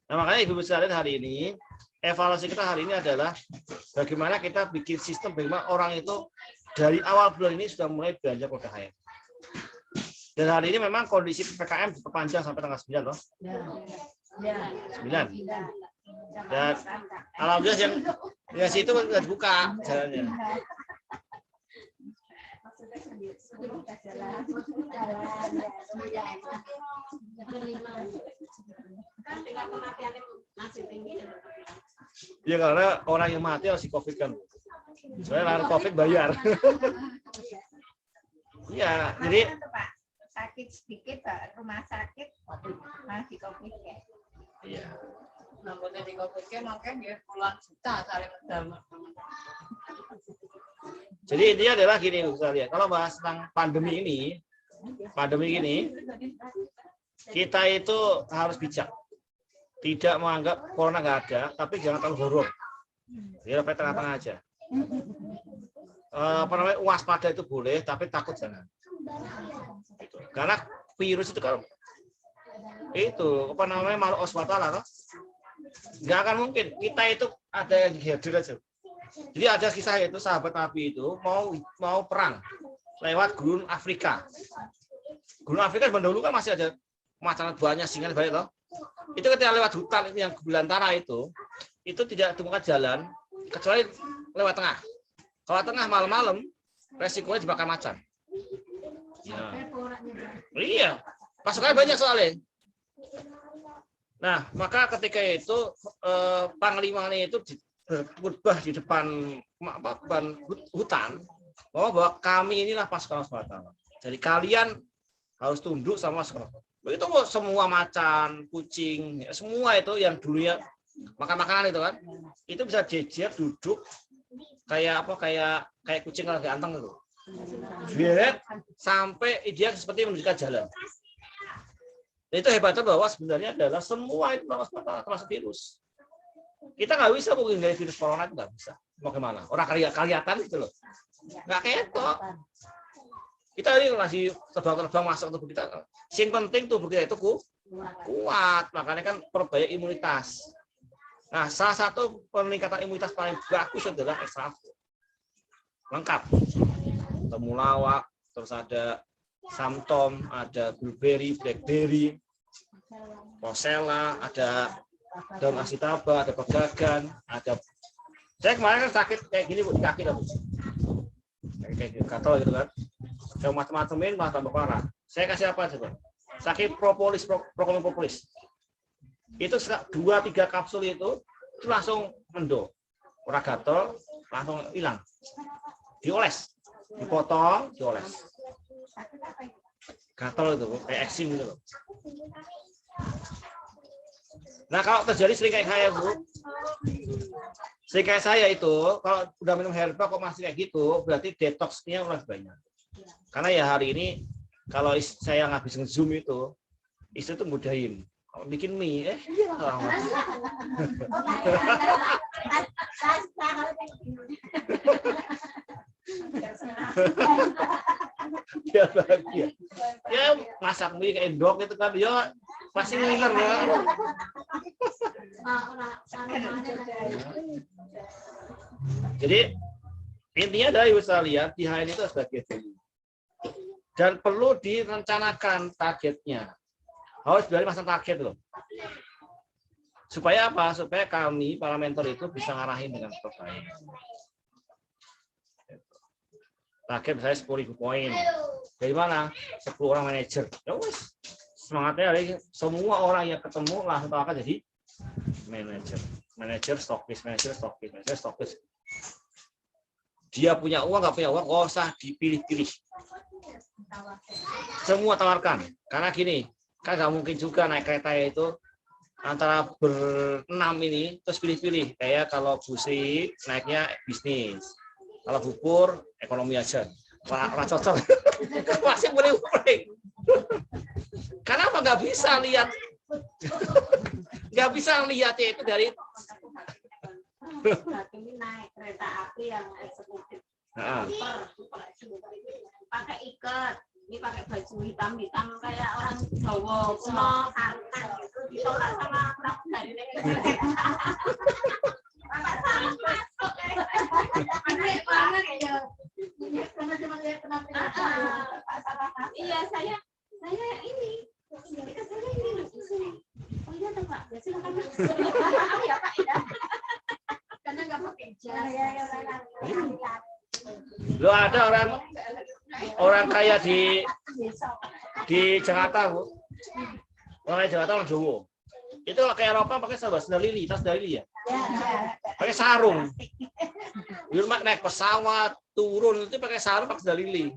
Nah, makanya ibu sekalian hari ini evaluasi kita hari ini adalah bagaimana kita bikin sistem bagaimana orang itu dari awal bulan ini sudah mulai belanja produk HI. Dan hari ini memang kondisi PPKM diperpanjang sampai tanggal 9 loh. 9. Dan alhamdulillah yang situ sudah dibuka jalannya. Ya karena orang yang mati harus di COVID kan. Soalnya lahan COVID bayar. Iya, jadi Mana tuh, Pak, sakit sedikit Pak, rumah sakit malah di COVID ya. iya. Nampaknya di COVID makanya dia puluhan juta saling berdamai. Jadi intinya adalah gini, bisa lihat. Kalau bahas tentang pandemi ini, kita itu harus bijak. Tidak menganggap corona nggak ada, tapi jangan terlalu horor. Jadi sampai tengah-tengah aja. Apa namanya, waspada itu boleh, tapi takut jangan. Karena virus itu kan itu apa namanya makhluk Allah SWT, nggak akan mungkin kita itu ada yang dihadir aja. Jadi ada kisah itu sahabat Nabi itu mau perang lewat Gurun Afrika. Gurun Afrika dahulu kan masih ada macan banyak, singa banyak loh. Itu ketika lewat hutan yang belantara itu tidak ditemukan jalan kecuali lewat tengah. Kalau tengah malam-malam resikonya dibakar macan. Ya. Iya, pasukannya banyak soalnya. Nah, maka ketika itu panglimanya itu berkhutbah di depan hutan bahwa kami inilah pasukan Allah. Jadi kalian harus tunduk sama pasukan. Itu semua macan, kucing, semua itu yang dulunya makan makanan itu kan, itu bisa jejer duduk kayak kucing lagi anteng itu. Biar sampai dia seperti menunjukkan jalan. Itu hebatnya bahwa sebenarnya adalah semua itu termasuk virus. Kita nggak bisa menghindari virus corona, itu nggak bisa. Mau kemana? Orang kelihatan itu loh. Nggak ketok. Kita ini masih terbang masuk tubuh kita. Yang penting tubuh kita itu kuat. Makanya kan perbanyak imunitas. Nah, salah satu peningkatan imunitas paling bagus adalah ekstravol. Lengkap. Temulawak, terus ada samtom, ada blueberry, blackberry, rosella, ada daun asitaba, ada pegagan, ada. Saya kemarin kan sakit kayak gini di kaki lah, kayak gatal gitu kan. Saya macam-macamin malah tambah parah. Saya kasih apa coba? Sakit propolis, propolis. Itu 2-3 kapsul itu langsung mendo. Ora gatal, langsung hilang. Dioles, dipotong, dioles. Gatal itu kayak eksim gitu loh. Nah, kalau terjadi sering kayak saya, Bu. Sering kayak saya itu, kalau udah minum herbal kok masih kayak gitu, berarti detoxnya udah banyak. Karena ya hari ini kalau saya ngabisin Zoom itu, istri tuh mudahin. Kalau bikin mie, iya lah. Ya bahagia. Ya masak mie kayak endok itu kan, ya pasti ngiler ya. Jadi intinya adalah bisa lihat di hari itu sebagai value. Dan perlu direncanakan targetnya. Harus dari masa target loh. Supaya apa? Supaya kami para mentor itu bisa ngarahin dengan terbaik. Target saya 10.000 poin. Dari mana? 10 orang manajer. Ya wes. Semangatnya dari semua orang yang ketemu langsung tahu akan jadi manajer. Manajer stokis, manajer stokis, manajer stokis. Dia punya uang, nggak punya uang, nggak usah dipilih-pilih. Semua tawarkan. Karena gini, kan nggak mungkin juga naik kereta itu antara berenam ini terus pilih-pilih. Kayak kalau busik naiknya bisnis. Kalau bubur ekonomi aja. Ora cocok. Masih boleh ulik. Kenapa nggak bisa lihat? Nggak bisa lihatnya itu dari Ini naik kereta api yang eksekutif. Pakai ikat, ini pakai baju hitam-hitam kayak orang Jawa kuno, santan gitu, ditolak sama pramugari. Iya, saya ini. Oh iya, Pak. Ya silakan. Ya, Pak, ya. Karena nggak pakai jas. Lo ada orang kaya di Jakarta, Bu. Orang kaya Jakarta orang Jawa. Itu kalau kayak Eropa pakai sandal lili, tas dari lili ya. pakai sarung. Dulu naik pesawat turun itu pakai sarung, pakai sandal lili.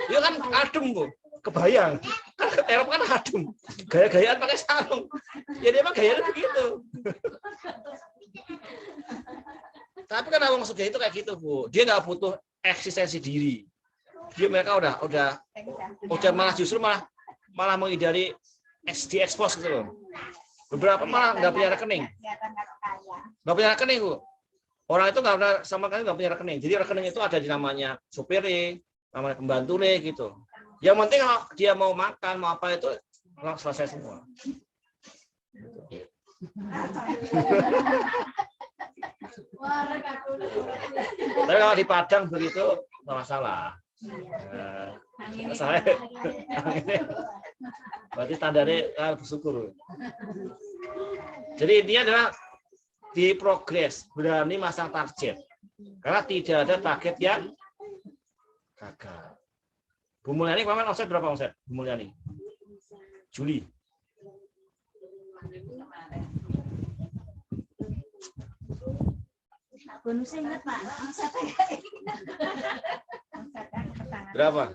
Itu kan adem Bu, kebayang. Kan ke Eropa kan adem, gaya-gayaan pakai sarung. Ya dia mah gayanya begitu. Tapi kan orang Sugih itu kayak gitu Bu, dia nggak butuh eksistensi diri. Dia mereka udah malah justru malah menghindari diekspos gitu loh. Beberapa malah nggak punya rekening. Nggak punya rekening Bu. Orang itu nggak pernah sama sekali nggak punya rekening. Jadi rekening itu ada di namanya supir, namanya pembantu gitu. Yang penting kalau dia mau makan mau apa itu selesai semua. Tapi kalau di Padang begitu nggak masalah. Saya berarti standarnya bersyukur. Jadi intinya adalah di progres, berani masang target. Karena tidak ada target yang gagal. Bu Mulyani kemarin omset berapa omset? Bu Mulyani? Juli. Bonusnya ingat Pak. Berapa?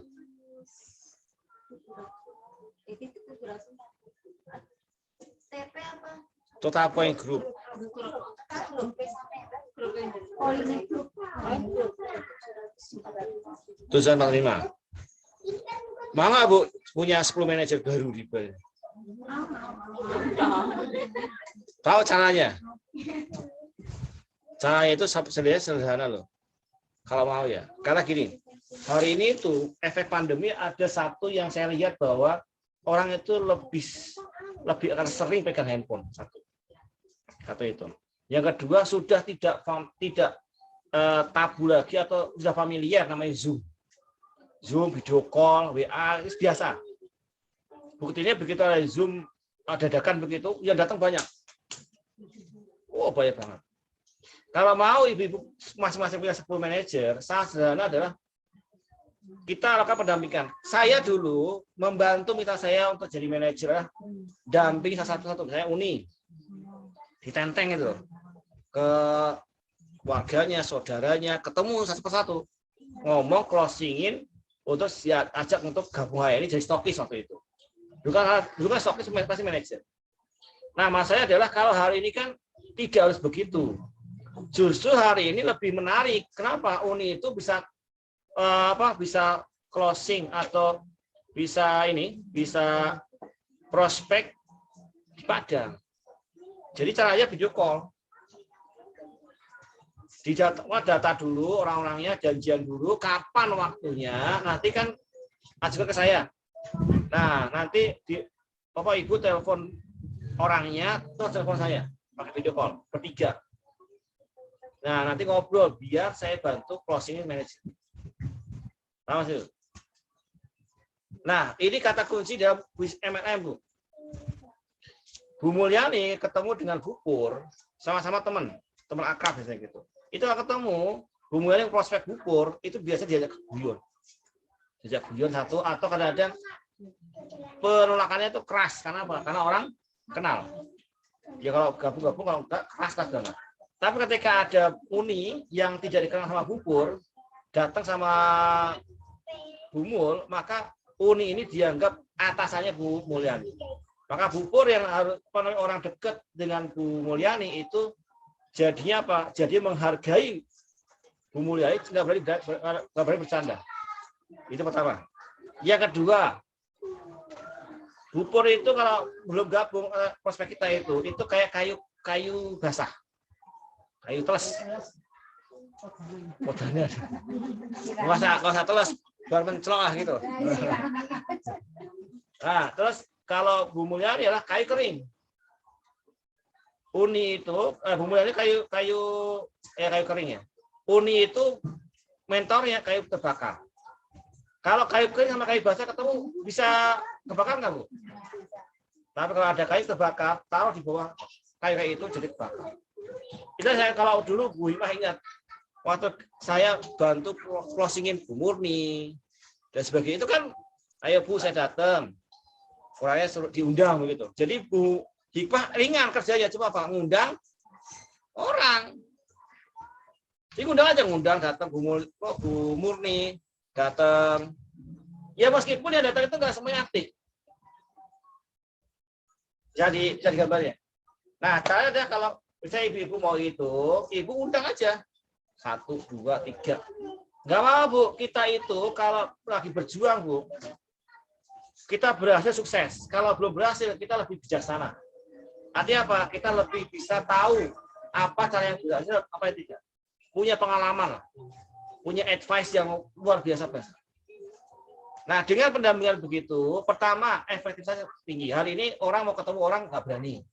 TP apa? Total Point Group. Tujuan 45. Mau nggak Bu punya 10 manajer baru di Bali? Tahu caranya? Caranya itu sebenarnya sederhana loh. Kalau mau ya. Karena gini, hari ini itu efek pandemi ada satu yang saya lihat bahwa orang itu lebih akan sering pegang handphone. Satu itu. Yang kedua sudah tidak tabu lagi atau sudah familiar namanya Zoom, video call, WA, itu biasa. Buktinya begitu ada Zoom, ada dadakan begitu, yang datang banyak. Oh, banyak banget. Kalau mau ibu-ibu masing-masing punya 10 manajer, sangat sederhana adalah kita lakukan pendampingan. Saya dulu membantu mitra saya untuk jadi manajer, damping satu-satu. Saya Uni, ditenteng itu ke warganya, saudaranya, ketemu satu persatu, ngomong closingin untuk ajak untuk gabung ini jadi stokis waktu itu. Dulu kan stokis pasti manajer. Nah, masalahnya adalah kalau hari ini kan tidak harus begitu. Justru hari ini lebih menarik. Kenapa? Uni itu bisa bisa closing atau bisa prospek di Padang. Jadi caranya video call. Data dulu orang-orangnya, janjian dulu kapan waktunya, nanti kan ajukan ke saya. Nah, nanti Bapak Ibu telepon orangnya, terus telepon saya pakai video call bertiga. Nah, nanti ngobrol biar saya bantu closing manager. Paham sih? Nah, ini kata kunci dalam MLM, Bu. Bu Mulyani ketemu dengan Bu Pur, sama-sama teman akrab biasanya gitu. Itu ketemu, Bu Mulyani prospek Bu Pur, itu biasa diajak guyon. Diajak guyon satu, atau kadang-kadang penolakannya itu keras. Karena apa? Karena orang kenal. Ya kalau gabung-gabung, kalau enggak, keras banget. Tapi ketika ada Uni yang tidak dikenal sama Bu Pur, datang sama Bu Mul, maka Uni ini dianggap atasannya Bu Mulyani. Maka Bu Pur yang harus orang dekat dengan Bu Mulyani itu jadinya apa? Jadi menghargai Bu Mulyani, nggak berani bercanda. Itu pertama. Yang kedua, Bu Pur itu kalau belum gabung prospek kita itu kayak kayu basah, kayu teles. Modalnya nggak usah teles, baru mencelok lah gitu. Nah, terus kalau Bu Mulyani adalah kayu kering. Uni itu Bu Mulyani kayu kering ya. Uni itu mentornya kayu terbakar. Kalau kayu kering sama kayu basah ketemu bisa kebakar nggak, Bu? Tapi kalau ada kayu terbakar, taruh di bawah kayu itu jadi terbakar. Itu saya kalau dulu Bu Hikmah ingat waktu saya bantu closingin Bu Murni dan sebagainya itu kan, ayo Bu saya datang, orangnya suruh diundang begitu. Jadi Bu Hikmah ringan kerjanya, cuma apa? Ngundang, Orang. Ini ngundang aja, ngundang datang Bu Murni datang. Ya meskipun yang datang itu nggak semuanya aktif. Jadi gambarnya. Nah, caranya kalau misalnya ibu-ibu mau itu, ibu undang aja 1, 2, 3. Nggak apa-apa Bu, kita itu kalau lagi berjuang Bu, kita berhasil sukses. Kalau belum berhasil, kita lebih bijaksana. Artinya apa? Kita lebih bisa tahu apa cara yang berhasil, apa yang tidak. Punya pengalaman, punya advice yang luar biasa. Nah, dengan pendampingan begitu, pertama efektivitasnya tinggi. Hari ini orang mau ketemu orang nggak berani,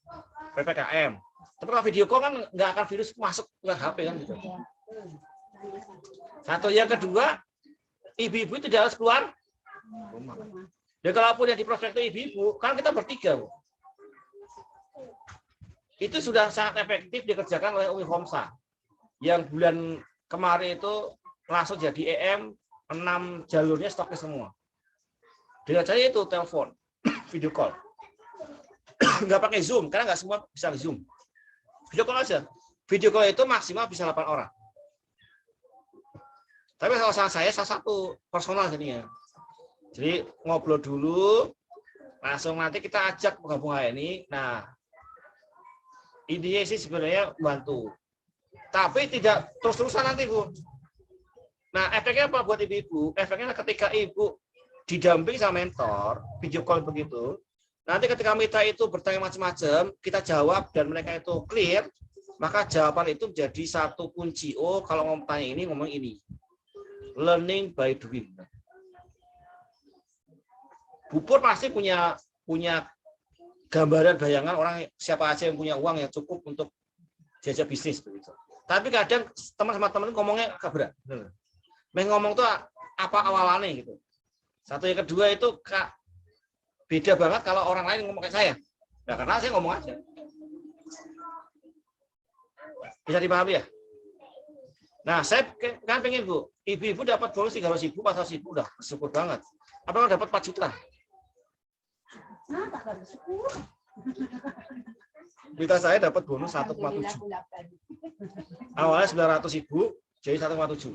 PPKM. Tapi kalau video call kan nggak akan virus masuk ke HP kan gitu. Satu, yang kedua, ibu-ibu itu tidak harus keluar rumah. Dan kalaupun yang di prospek itu ibu-ibu, kan kita bertiga, Bu. Itu sudah sangat efektif dikerjakan oleh Umi Homsa. Yang bulan kemarin itu langsung jadi EM 6 jalurnya stoknya semua. Dengan cara itu telepon, video call. Nggak pakai Zoom, karena nggak semua bisa Zoom. Video call aja. Video call itu maksimal bisa 8 orang. Tapi kalau saya salah satu personal jadinya. Jadi ngobrol dulu, langsung nanti kita ajak penggabung ini. Nah, intinya sih sebenarnya bantu. Tapi tidak terus-terusan nanti, Bu. Nah, efeknya apa buat ibu-ibu? Efeknya ketika ibu didamping sama mentor, video call begitu, nanti ketika kita itu bertanya macam-macam, kita jawab dan mereka itu clear, maka jawaban itu menjadi satu kunci. Oh, kalau ngomong tanya ini, ngomong ini. Learning by doing. Bu Pur pasti punya gambaran bayangan orang siapa aja yang punya uang yang cukup untuk jajah bisnis begitu. Tapi kadang teman-teman ngomongnya agak berat. Ngomong tuh apa awalannya gitu. Satu, yang kedua itu beda banget kalau orang lain ngomong kayak saya. Nah, karena saya ngomong aja. Bisa dipahami ya? Nah, saya kan pengen Bu, ibu-ibu dapat bonus 300.000, 400.000 udah syukur banget. Apa dapat 4 juta? Kita saya dapat bonus 1,7. Awalnya 900.000 jadi 1,7.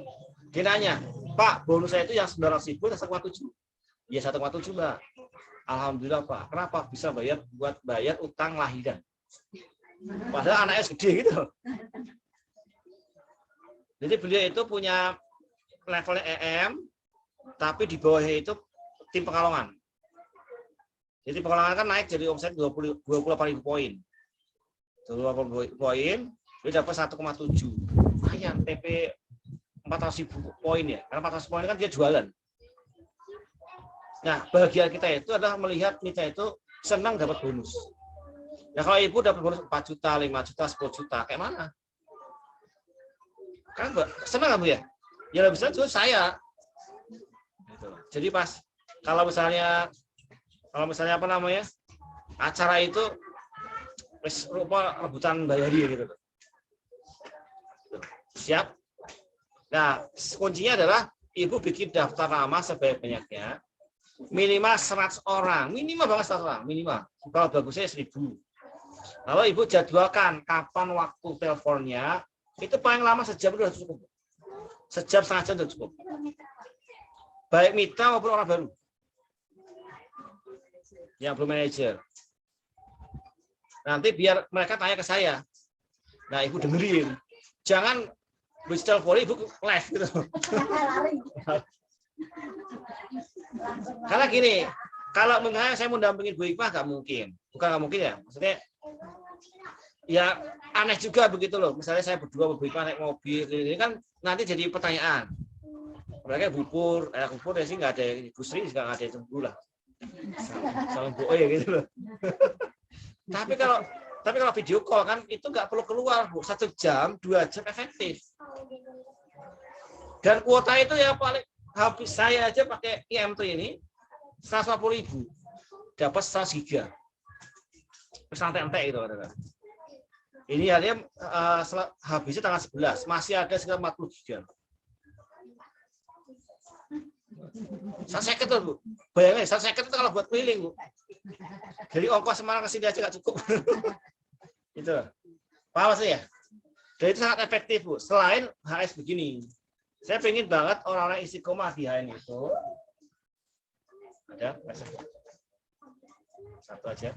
Dia nanya, Pak, bonus saya itu yang 900.000 dan 1,7. Ya 1,7, Mbak. Alhamdulillah, Pak. Kenapa bisa buat bayar utang lahiran? Padahal anaknya gede gitu. Jadi beliau itu punya levelnya EM, tapi di bawahnya itu tim Pekalongan. Jadi Pekalongan kan naik jadi omset 28.000 poin. 28 poin, dia dapat 1,7. Lumayan, TP 400.000 poin ya. Karena 400 poin kan dia jualan. Nah, bahagia kita itu adalah melihat kita itu senang dapat bonus. Nah, kalau ibu dapat bonus 4 juta, 5 juta, 10 juta, kayak mana? Kan senang Bu ya? Ya lebih senang juga saya. Jadi pas kalau misalnya apa namanya? Acara itu rupa rebutan bayari gitu. Siap? Nah, kuncinya adalah ibu bikin daftar nama sebanyak-banyaknya. Minimal 100 orang, minimal banget 100 orang, minimal. Kalau bagusnya 1.000. Lalu ibu jadwalkan kapan waktu teleponnya, itu paling lama sejam sudah cukup. Sejam setengah jam sudah cukup. Baik mitra maupun orang baru. Yang belum manajer. Nanti biar mereka tanya ke saya. Nah, ibu dengerin. Jangan habis telepon ibu live gitu. Karena gini, kalau misalnya saya mau dampingin Bu Hikmah nggak mungkin. Bukan nggak mungkin ya. Maksudnya ya aneh juga begitu loh. Misalnya saya berdua Bu Hikmah naik mobil, ini kan nanti jadi pertanyaan. Mereka Bu Pur ya sih nggak ada, Ibu Sri juga nggak ada itu dulu lah. Salam Bu ya gitu loh. Tapi kalau video call kan itu nggak perlu keluar Bu. 1 jam, 2 jam efektif. Dan kuota itu ya paling habis saya aja pakai IM ini 150.000 dapat 100 giga. Santai-santai itu kan. Ini hanya habisnya tanggal 11, masih ada sekitar 40 giga. Saya seket tuh Bu. Bayangin, saya seket itu kalau buat keliling Bu. Jadi ongkos Semarang ke sini aja nggak cukup. Itu. Paham sih ya? Dan itu sangat efektif, Bu. Selain HS begini, saya pengen banget orang-orang istiqomah di HN itu ada satu aja.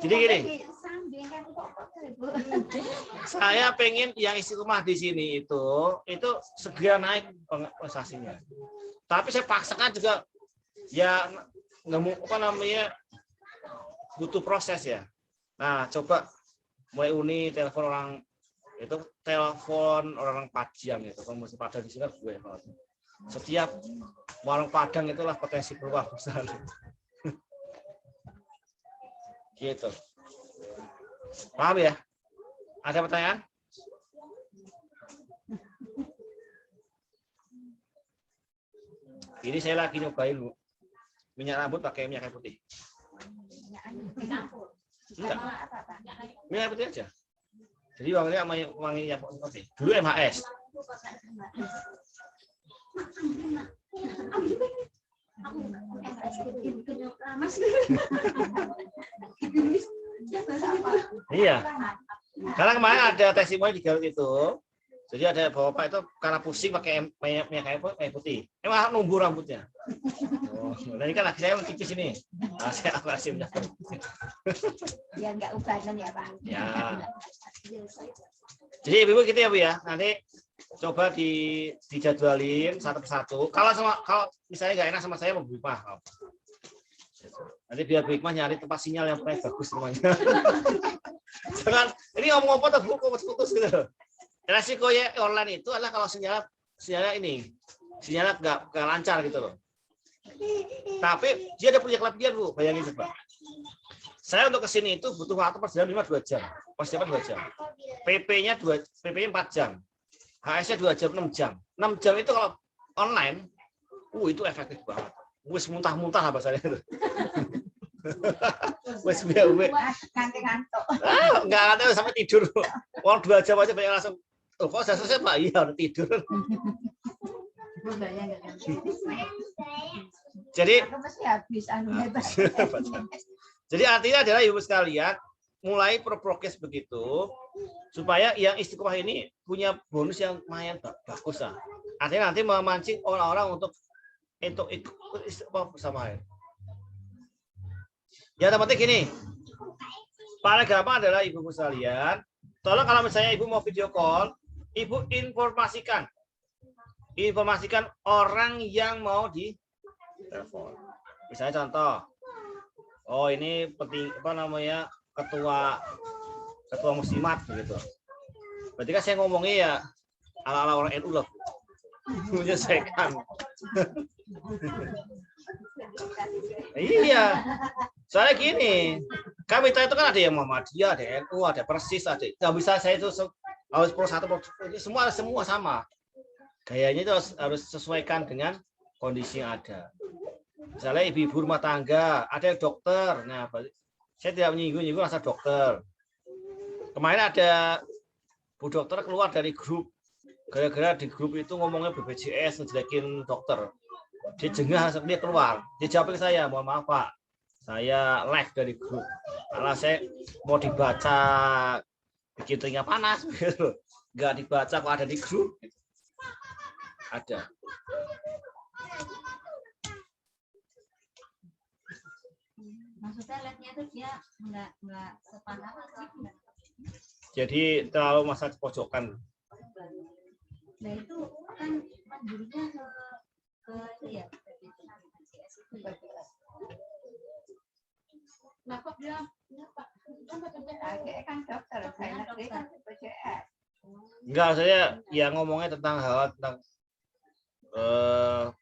Jadi gini, saya pengen yang istiqomah di sini itu segera naik prestasinya. Tapi saya paksakan juga ya nemu apa namanya butuh proses ya. Nah, coba mulai uni telepon orang itu telepon orang Padang itu, kalau mesti Padang di sini gue setiap warung Padang itulah potensi peluang besar. Gitu. Paham ya? Ada pertanyaan? Ini saya lagi nyobain, Bu. Minyak rambut pakai minyak kayu putih. Enggak. Minyak kayu putih aja. Jadi wanginya wangi yang putih. Dulu MHS. Iya. Karena kemarin ada testimoni di Garut itu. Jadi ada bapak itu karena pusing pakai minyak kayu putih. Emang numbuh rambutnya. Oh, nah ini kan lagi saya tipis ini. Nah, saya kasih minyak kayu putih. Biar nggak ubanan ya, Pak. Ya. Jadi ibu gitu ya, Bu ya. Nanti coba dijadwalin satu persatu. Kalau misalnya nggak enak sama saya mau berubah. Nanti biar Bu Hikmah nyari tempat sinyal yang paling bagus rumahnya. Jangan ini ngomong-ngomong tuh putus gitu. Resikonya online itu adalah kalau sinyalnya nggak lancar gitu loh. Tapi dia ada punya kelebihan, Bu. Bayangin coba. Saya untuk kesini itu butuh waktu perjalanan 2 jam. Persiapan 2 jam. PP-nya 4 jam. HS-nya 2 jam, 6 jam. 6 jam itu kalau online, itu efektif banget. Wis muntah-muntah apa saya itu. Wis Ganti ngantuk. Enggak ngantuk sampai tidur. Orang 2 jam aja banyak langsung. Oh, kok saya selesai, Pak? Iya, udah tidur. Jadi Jadi artinya adalah ibu sekalian mulai progres begitu supaya yang istiqomah ini punya bonus yang lumayan bagus lah. Artinya nanti memancing orang-orang untuk ikut istiqomah bersama. Ya teman-teman gini, paling gampang adalah ibu sekalian, tolong kalau misalnya ibu mau video call, ibu informasikan orang yang mau di telepon. Misalnya contoh, oh ini penting apa namanya ketua muslimat begitu. Berarti kan saya ngomongnya ya ala-ala orang NU loh. Menyelesaikan. Iya. Soalnya gini, kami itu kan ada yang Muhammadiyah, ada NU, ada Persis, ada. Nggak bisa saya itu harus pro satu, semua sama. Gayanya itu harus sesuaikan dengan kondisi yang ada. Misalnya ibu-ibu rumah tangga, ada yang dokter. Nah, saya tidak menyinggung rasa dokter. Kemarin ada Bu dokter keluar dari grup. Gara-gara di grup itu ngomongnya BPJS, ngejelekin dokter. Dia jengah, dia keluar. Dia jawab ke saya, mohon maaf Pak, saya live dari grup. Karena saya mau dibaca bikin telinga panas. Nggak dibaca kok ada di grup. Ada. Maksudnya lihatnya itu dia nggak sepaham atau enggak? Jadi terlalu masa pojokan. Nah itu kan mandirinya ke itu ya. Nah kok dia Pak kan dokter, saya negeri kan BPJS. Enggak, saya ya ngomongnya tentang hal tentang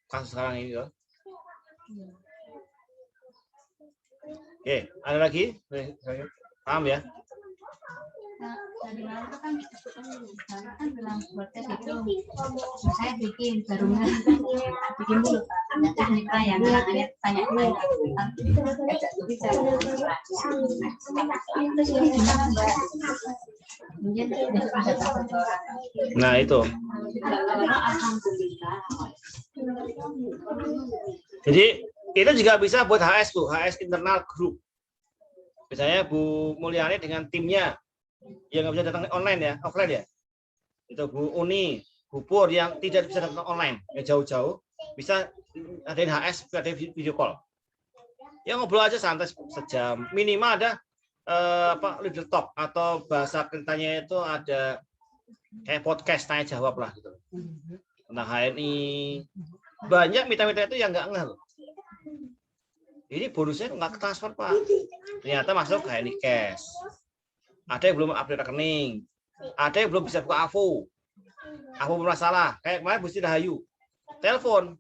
kasus sekarang ini loh. Oke, ada lagi? Paham ya? Nah, Dari lalu kan Bapak kan bilang podcast itu saya bikin baru bikin dulu kita yang tanya Nah itu. Jadi itu juga bisa buat HS Bu, HS internal group. Misalnya Bu Mulyani dengan timnya yang nggak bisa datang online ya, offline ya. Itu Bu Uni, Bu Pur yang tidak bisa datang online, yang jauh-jauh, bisa adain HS, ada video call. Ya ngobrol aja santai sejam. Minimal ada leader talk atau bahasa kertanya itu ada kayak podcast tanya jawab lah gitu. Tentang HNI. Banyak mitra-mitra itu yang nggak ngeh loh. Ini bonusnya nggak transfer Pak. Ternyata masuk HNI cash. Ada yang belum update rekening. Ada yang belum bisa buka AVO. AVO bermasalah. Kayak kemarin Bu Siti Rahayu. Telepon.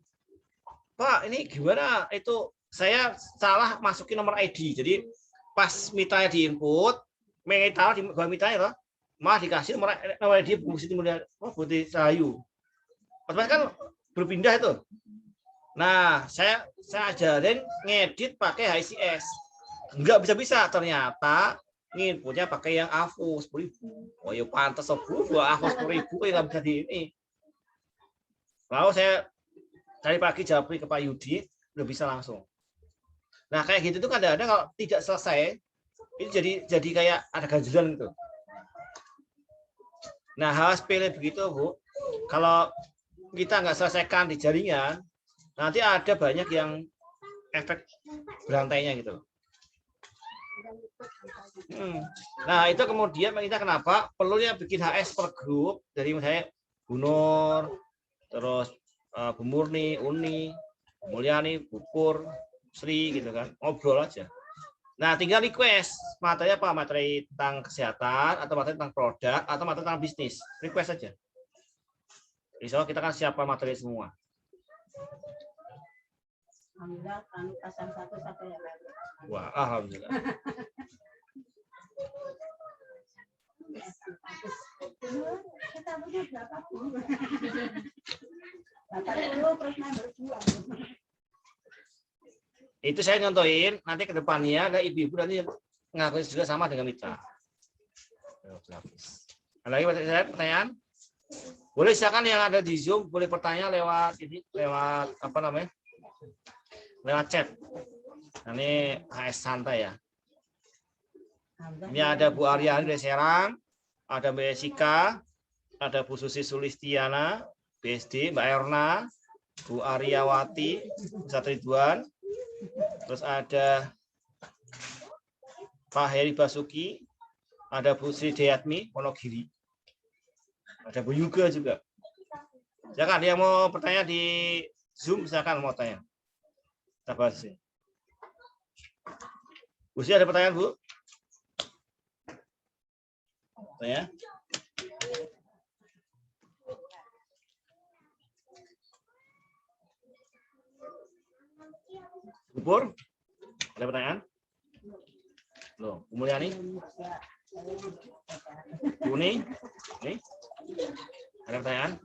Pak, ini gimana? Itu saya salah masukin nomor ID. Jadi pas mitanya diinput, mengitaruh di bawah mitanya loh, malah dikasih nomor ID Bu Siti Rahayu. Otomatis kan berpindah itu. Nah, saya ajarin ngedit pakai HICS. Enggak bisa ternyata nginputnya pakai yang AVO 10.000. Oh ya pantas Bu, AVO 10.000 enggak bisa di ini. Lalu saya tadi pagi japri ke Pak Yudi, udah bisa langsung. Nah, kayak gitu tuh kadang-kadang kalau tidak selesai, itu jadi kayak ada ganjelan gitu. Nah, hal sepele begitu, Bu. Kalau kita nggak selesaikan di jaringan, nanti ada banyak yang efek berantainya gitu. Nah, itu kemudian kita kenapa perlunya bikin HS per grup dari misalnya Bu Nur, terus Bu Murni, Uni, Mulyani, Bu Pur, Sri gitu kan, ngobrol aja. Nah, tinggal request materi apa, materi tentang kesehatan atau materi tentang produk atau materi tentang bisnis, request aja. Insya Allah kita kan siapa materi semua. Alhamdulillah kami pasang 1 sampai yang lain. Wah, alhamdulillah. Kita punya berapa pun. Bapak dulu terus berdua. Itu saya nyontohin, nanti ke depannya ada ibu-ibu nanti ngakuin juga sama dengan mitra. Ada lagi pertanyaan? Boleh silakan yang ada di Zoom, boleh bertanya lewat ini, lewat apa namanya? Lewat chat. Ini HS santai ya. Ini ada Bu Aryani dari Serang, ada Mbak Jessica, ada Bu Susi Sulistiana, BSD, Mbak Erna, Bu Aryawati, Ridwan, terus ada Pak Heri Basuki, ada Bu Sri Deyatmi, Wonogiri, ada Bu Yuga juga. Silakan yang mau bertanya di Zoom, silakan mau tanya. Kita bahas sih. Bu Sri ada pertanyaan Bu? Tanya. Bu Pur, ada pertanyaan? Loh, Bu Mulyani? Bu Uni? Nih? Ada pertanyaan?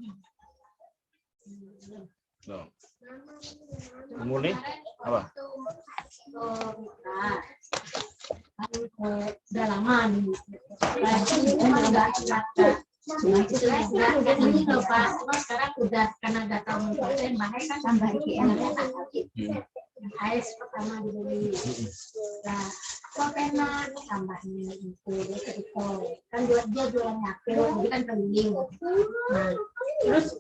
Loh. Bu Murni? Apa? Udah lama nih. Ini loh Pak, sekarang udah karena udah tahun persen, makanya kan tambah IGN. AS pertama dibeli. Nah, kok enak tambahnya itu kan dia jualan nyakil, jadi kan penting. Nah, terus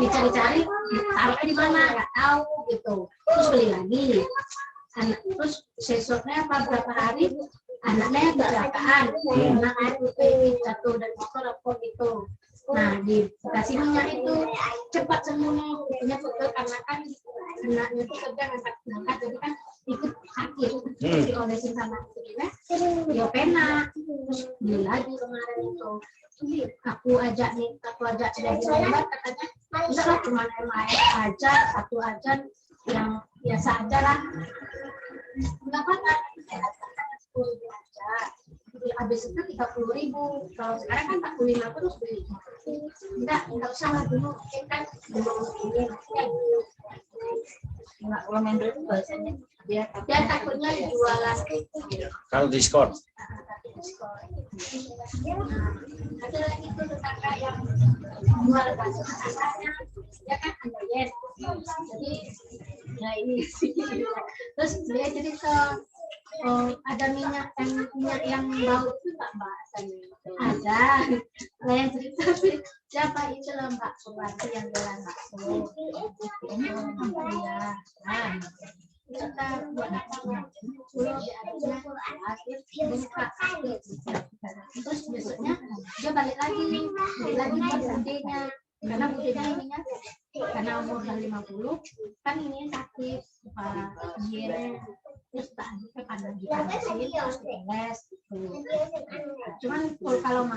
dicari-cari taruhnya di mana nggak tahu gitu, terus beli lagi. Terus besoknya apa berapa hari anaknya kecelakaan, kena air putih jatuh dari motor apa gitu. Nah, dikasih minyak itu cepat sembuhnya, punya betul karena kan anaknya itu sedang angkat, jadi kan ikut sakit, diolesin sama istrinya, ya pena. Terus beli lagi kemarin itu. Aku ajak dari Lembang, katanya enggak lah, cuma air aja, satu aja yang biasa aja lah. Enggak apa-apa, 10 aja. habis itu 30.000. Kalau sekarang kan 45 terus beli. Enggak usah lah dulu kan belum ini. Enggak, kalau main dulu bahasanya Dia takutnya jualan Kalau diskon. ada lagi tuh tetangga yang jual bakso anaknya, dia kan andoyen. Jadi ya ini terus dia cerita ada minyak yang bau itu Mbak ada. Nah yang cerita siapa itu loh Mbak Suwati yang jualan bakso. Iya. Nah kita buat terus besoknya dia balik lagi buat budenya, karena budenya ininya karena umur 50 kan ini sakit dia terus tak karena dipanasin terus les gitu. Cuman kalau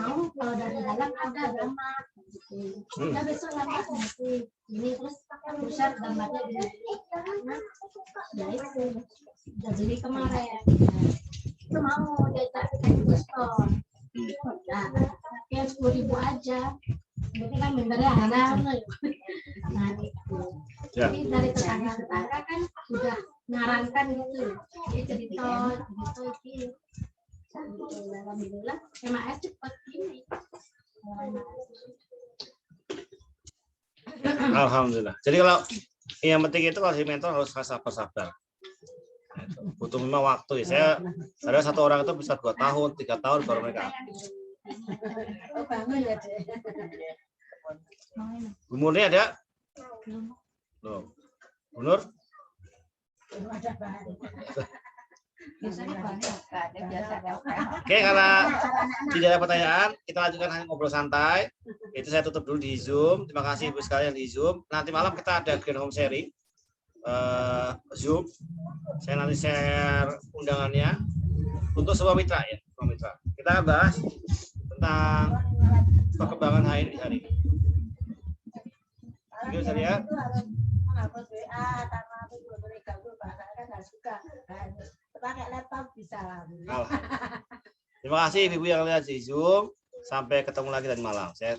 dari dalam ada gambar gitu. Kita besok gambar nanti ini terus pusat gambarnya gini. Ya itu udah beli kemarin. Itu mau diajak kita diskon. Nah, yang 10.000 aja. Berarti kan membernya haram. Nah, itu. Jadi dari tetangga kan sudah nyarankan gitu. Jadi cerita ini. Alhamdulillah, MAS cepat ini. Alhamdulillah. Jadi kalau yang penting itu kalau si mentor harus sabar. Butuh memang waktu ya. Saya satu orang itu bisa 2 tahun, 3 tahun baru mereka. Bu Murni ada? Loh. Bu Nur? Oke, karena tidak ada pertanyaan, kita lanjutkan hanya ngobrol santai. Itu saya tutup dulu di Zoom. Terima kasih Ibu sekalian di Zoom. Nanti malam kita ada Grand Home Sharing Zoom. Saya nanti share undangannya untuk semua mitra ya, semua mitra. Kita bahas tentang perkembangan HI di hari ini. Oke, saya lihat. Pakai laptop bisa lah. Terima kasih Ibu yang lihat di Zoom. Sampai ketemu lagi tadi malam. Saya